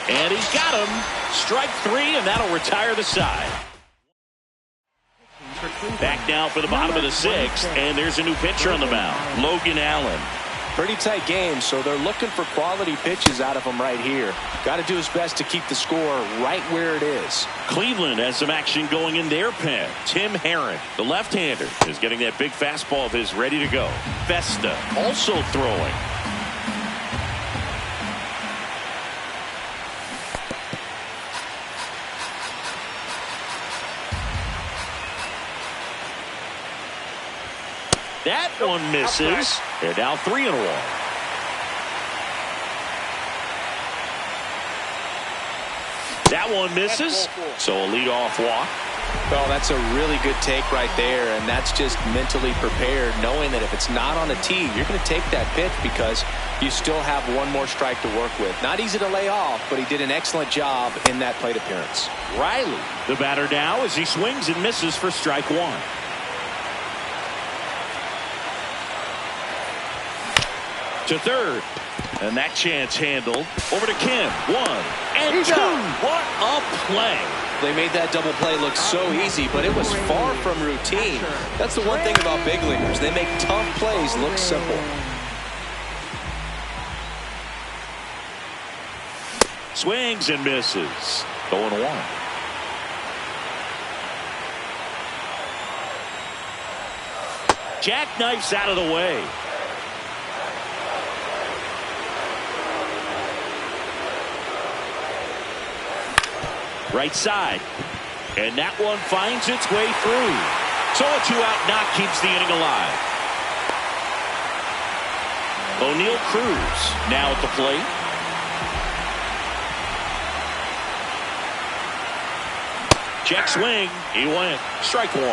A: And he's got him. Strike 3, and that'll retire the side. Back now for the bottom of the 6th, and there's a new pitcher on the mound, Logan Allen.
B: Pretty tight game, so they're looking for quality pitches out of him right here. Got to do his best to keep the score right where it is.
A: Cleveland has some action going in their pen. Tim Herron, the left-hander, is getting that big fastball of his ready to go. Festa also throwing. That one misses. They're down 3-1. That one misses. So a leadoff walk.
B: Well, that's a really good take right there, and that's just mentally prepared, knowing that if it's not on the tee, you're going to take that pitch because you still have one more strike to work with. Not easy to lay off, but he did an excellent job in that plate appearance.
A: Riley, the batter now, as he swings and misses for strike 1. To third, and that chance handled. Over to Kim. 1 and 2. What a play.
B: They made that double play look so easy, but it was far from routine. That's the one thing about big leaguers. They make tough plays look simple.
A: Swings and misses. 0-1. Jackknifes out of the way. Right side. And that one finds its way through. So a 2-out knock keeps the inning alive. O'Neal Cruz now at the plate. Check swing. He went. Strike 1.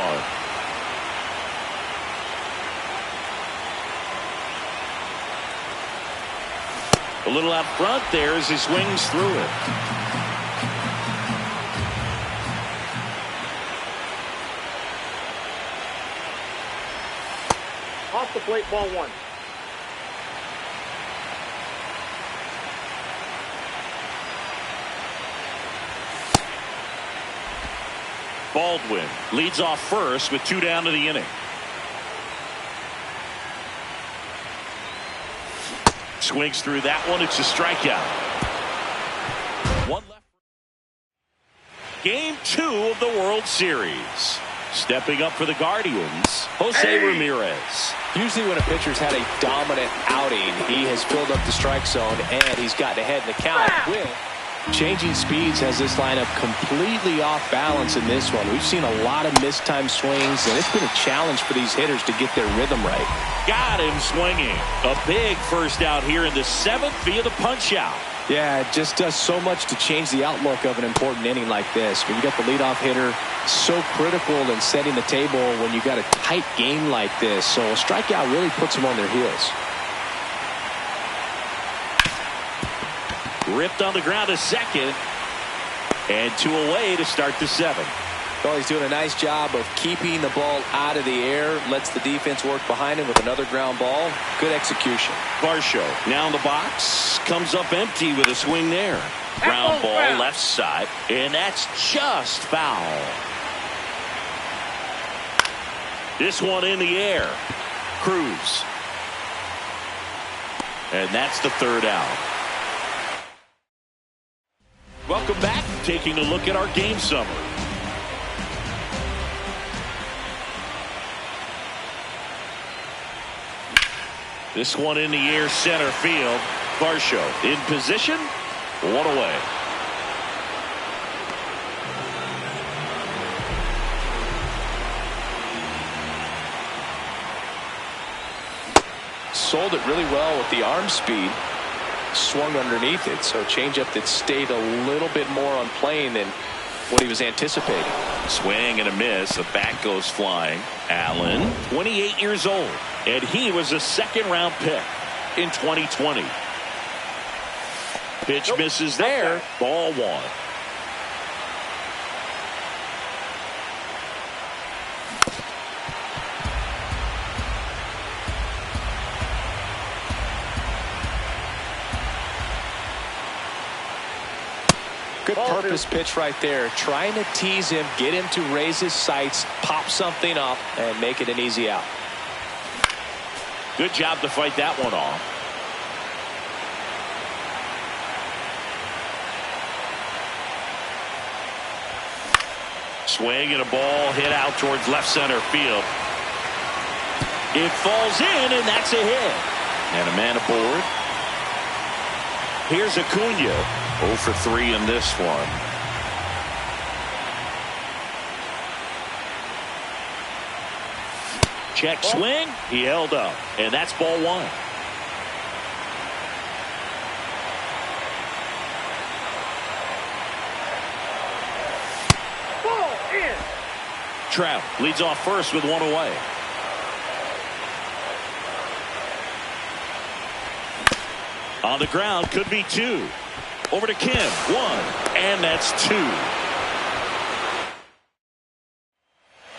A: A little out front there as he swings through it.
C: plate, ball 1.
A: Baldwin leads off first with 2 down to the inning. Swings through that one. It's a strikeout. 1 left. Game 2 of the World Series. Stepping up for the Guardians, Jose Ramirez.
B: Usually when a pitcher's had a dominant outing, he has filled up the strike zone and he's gotten ahead in the count. With changing speeds has this lineup completely off balance in this one. We've seen a lot of mistimed swings, and it's been a challenge for these hitters to get their rhythm right.
A: Got him swinging. A big first out here in the 7th via the punch out.
B: Yeah, it just does so much to change the outlook of an important inning like this. When you got the leadoff hitter, so critical in setting the table when you got a tight game like this. So a strikeout really puts them on their heels.
A: Ripped on the ground to second. And 2 away to start the 7th.
B: Well, he's doing a nice job of keeping the ball out of the air. Lets the defense work behind him with another ground ball. Good execution.
A: Varsho now in the box. Comes up empty with a swing there. Ground ball left side. And that's just foul. This one in the air. Cruz. And that's the 3rd out. Welcome back. Taking a look at our game summary. This one in the air, center field. Varsho in position. 1 away.
B: Sold it really well with the arm speed. Swung underneath it, so changeup that stayed a little bit more on plane than what he was anticipating.
A: Swing and a miss. The bat goes flying. Allen, 28 years old, and he was a 2nd-round pick in 2020. Pitch misses there. Ball 1.
B: Good purpose pitch right there. Trying to tease him, get him to raise his sights, pop something up, and make it an easy out.
A: Good job to fight that one off. Swing and a ball hit out towards left center field. It falls in, and that's a hit. And a man aboard. Here's Acuna. 0 for 3 in this one. Check swing. He held up. And that's ball 1.
C: Ball in.
A: Trout leads off first with 1 away. On the ground, could be 2. Over to Kim. 1. And that's 2.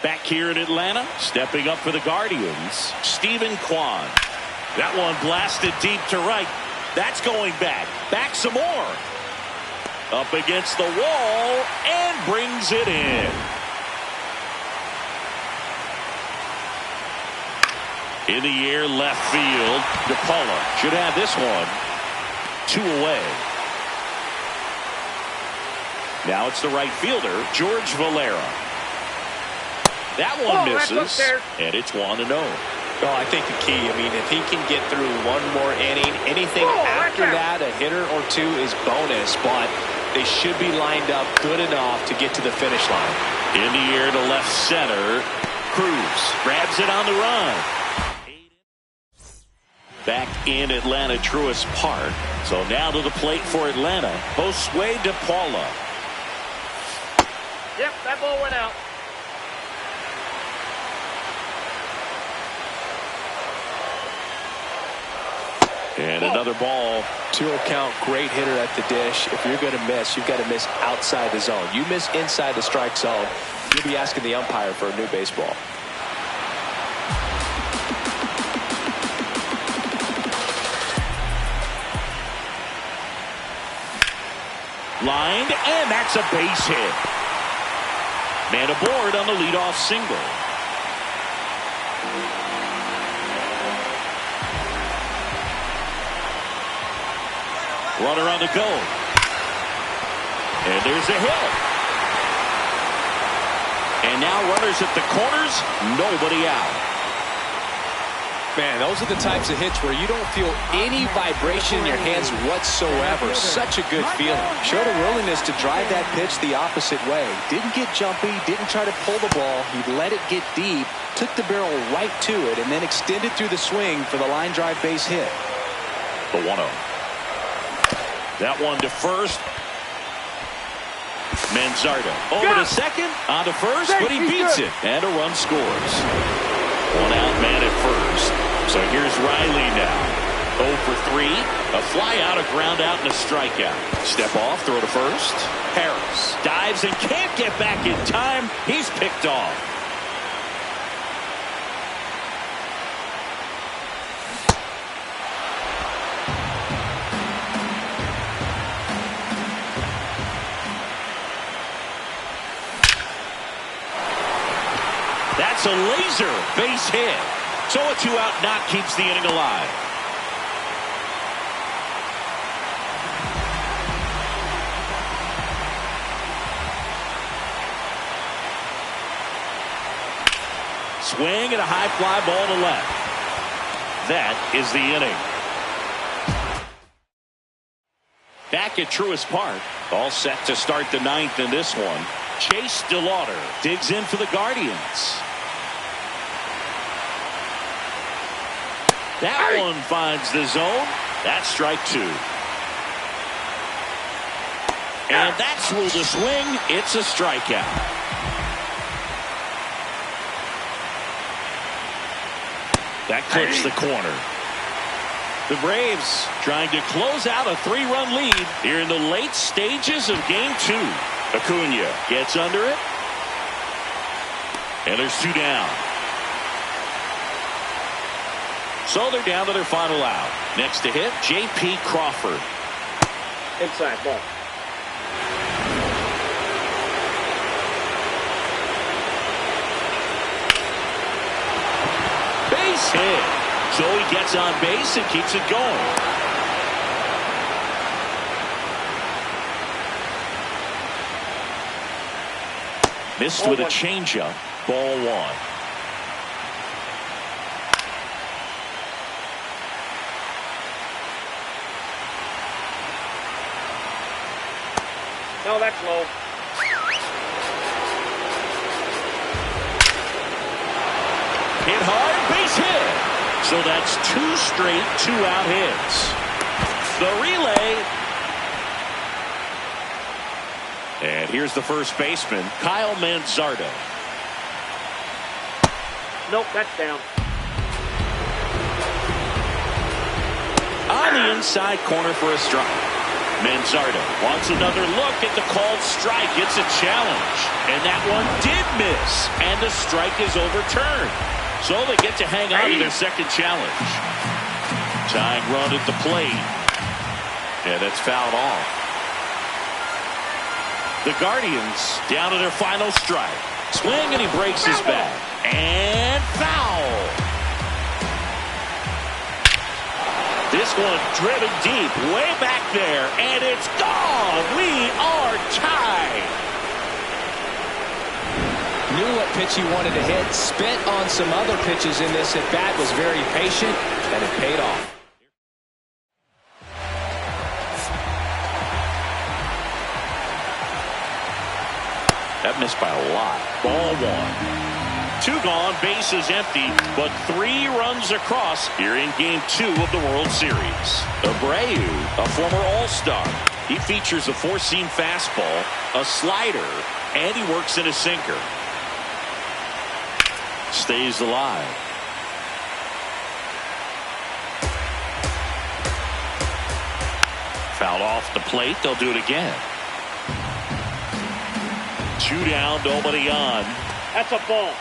A: Back here in Atlanta, stepping up for the Guardians, Stephen Kwan. That one blasted deep to right. That's going back. Back some more. Up against the wall and brings it in. In the air, left field. DePaula should have this one. 2 away. Now it's the right fielder, George Valera. That one misses, and it's 1-0.
B: Well, I think the key, if he can get through one more inning, anything after that, a hitter or 2 is bonus, but they should be lined up good enough to get to the finish line.
A: In the air to left center, Cruz grabs it on the run. Back in Atlanta, Truist Park. So now to the plate for Atlanta, Josue DePaula.
C: Yep, that ball went out.
A: And another ball.
B: 2-0 count, great hitter at the dish. If you're going to miss, you've got to miss outside the zone. You miss inside the strike zone, you'll be asking the umpire for a new baseball.
A: Lined, and that's a base hit. Man aboard on the leadoff single. Runner on the go. And there's a hit. And now runners at the corners, nobody out.
B: Man, those are the types of hits where you don't feel any vibration in your hands whatsoever. Such a good feeling. Showed a willingness to drive that pitch the opposite way. Didn't get jumpy, didn't try to pull the ball. He let it get deep, took the barrel right to it, and then extended through the swing for the line drive base hit.
A: The 1-0. That one to first. Manzardo over to second, on to first, but he beats it, and a run scores. One out man at first. So here's Riley now. 0 for 3. A fly out, a ground out, and a strikeout. Step off, throw to first. Harris dives and can't get back in time. He's picked off. That's a laser base hit. So a 2-out knock keeps the inning alive. Swing and a high fly ball to left. That is the inning. Back at Truist Park. All set to start the 9th in this one. Chase DeLauder digs in for the Guardians. That one finds the zone. That's strike 2. And that's ruled a swing. It's a strikeout. That clips the corner. The Braves trying to close out a 3-run lead here in the late stages of Game 2. Acuna gets under it. And there's 2 down. So they're down to their final out. Next to hit, J.P. Crawford.
C: Inside ball.
A: Base hit. So he gets on base and keeps it going. Missed with a changeup. Ball 1.
C: No, that's low.
A: Hit hard, base hit. So that's 2 straight 2-out hits. The relay. And here's the first baseman, Kyle Manzardo.
C: Nope, that's down.
A: On the inside corner for a strike. Manzardo wants another look at the called strike. It's a challenge. And that one did miss. And the strike is overturned. So they get to hang on to their second challenge. Tying run at the plate. Yeah, that's fouled off. The Guardians down to their final strike. Swing and he breaks his back. And foul. This one driven deep, way back there, and it's gone. We are tied.
B: Knew what pitch he wanted to hit, spent on some other pitches in this at bat, was very patient, and it paid off.
A: That missed by a lot. Ball 1. 2 gone, bases empty, but 3 runs across here in Game 2 of the World Series. Abreu, a former All-Star. He features a 4-seam fastball, a slider, and he works in a sinker. Stays alive. Fouled off the plate. They'll do it again. 2 down, nobody on.
C: That's a ball.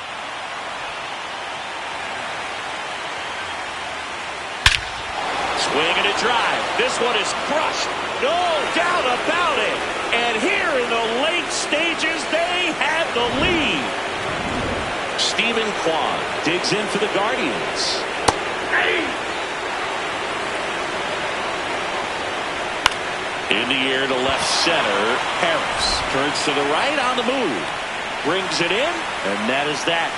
A: Swing and a drive. This one is crushed. No doubt about it. And here in the late stages, they have the lead. Stephen Kwan digs in for the Guardians. In the air to left center. Harris turns to the right on the move. Brings it in, and that is that.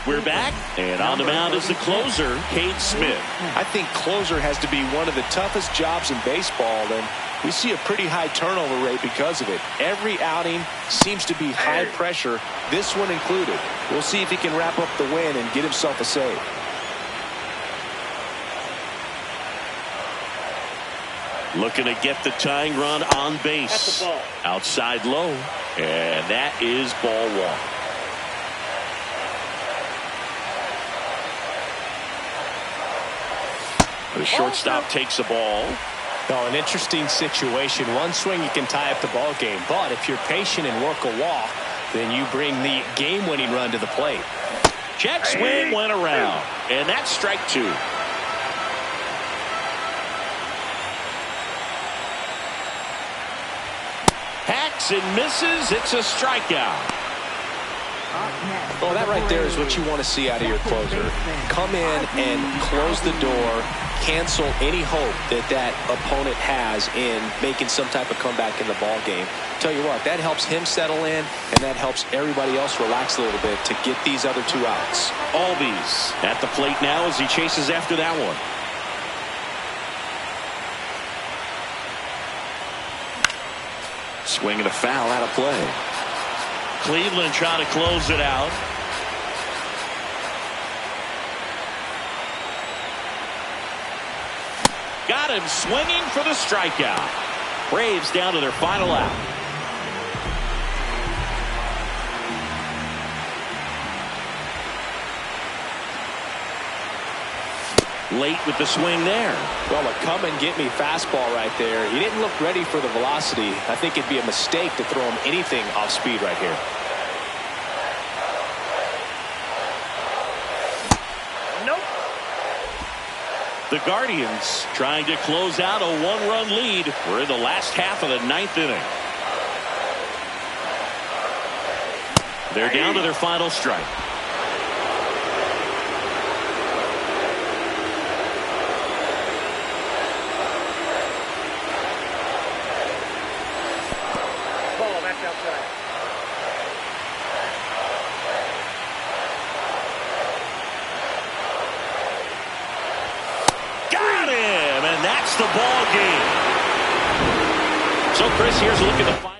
A: We're back, and on the mound is the closer, Cade Smith.
B: I think closer has to be one of the toughest jobs in baseball, and we see a pretty high turnover rate because of it. Every outing seems to be high pressure, this one included. We'll see if he can wrap up the win and get himself a save.
A: Looking to get the tying run on base.
C: That's the ball.
A: Outside low, and that is ball one. The shortstop takes the ball.
D: Oh, an interesting situation. One swing you can tie up the ball game, but if you're patient and work a walk, then you bring the game-winning run to the plate.
A: Check swing went around, and that's strike two. Hacks and misses. It's a strikeout.
B: Well, that right there is what you want to see out of your closer. Come in and close the door, cancel any hope that that opponent has in making some type of comeback in the ball game. Tell you what, that helps him settle in, and that helps everybody else relax a little bit to get these other two outs.
A: Albies at the plate now as he chases after that one. Swing and a foul out of play. Cleveland trying to close it out. Got him swinging for the strikeout. Braves down to their final out. Late with the swing there.
D: Well, a come and get me fastball right there. He didn't look ready for the velocity. I think it'd be a mistake to throw him anything off speed right here.
C: Nope.
A: The Guardians trying to close out a one-run lead. We're in the last half of the ninth inning. They're down to their final strike.
C: Outside.
A: Got him, and that's the ball game. So, Chris, here's a look at the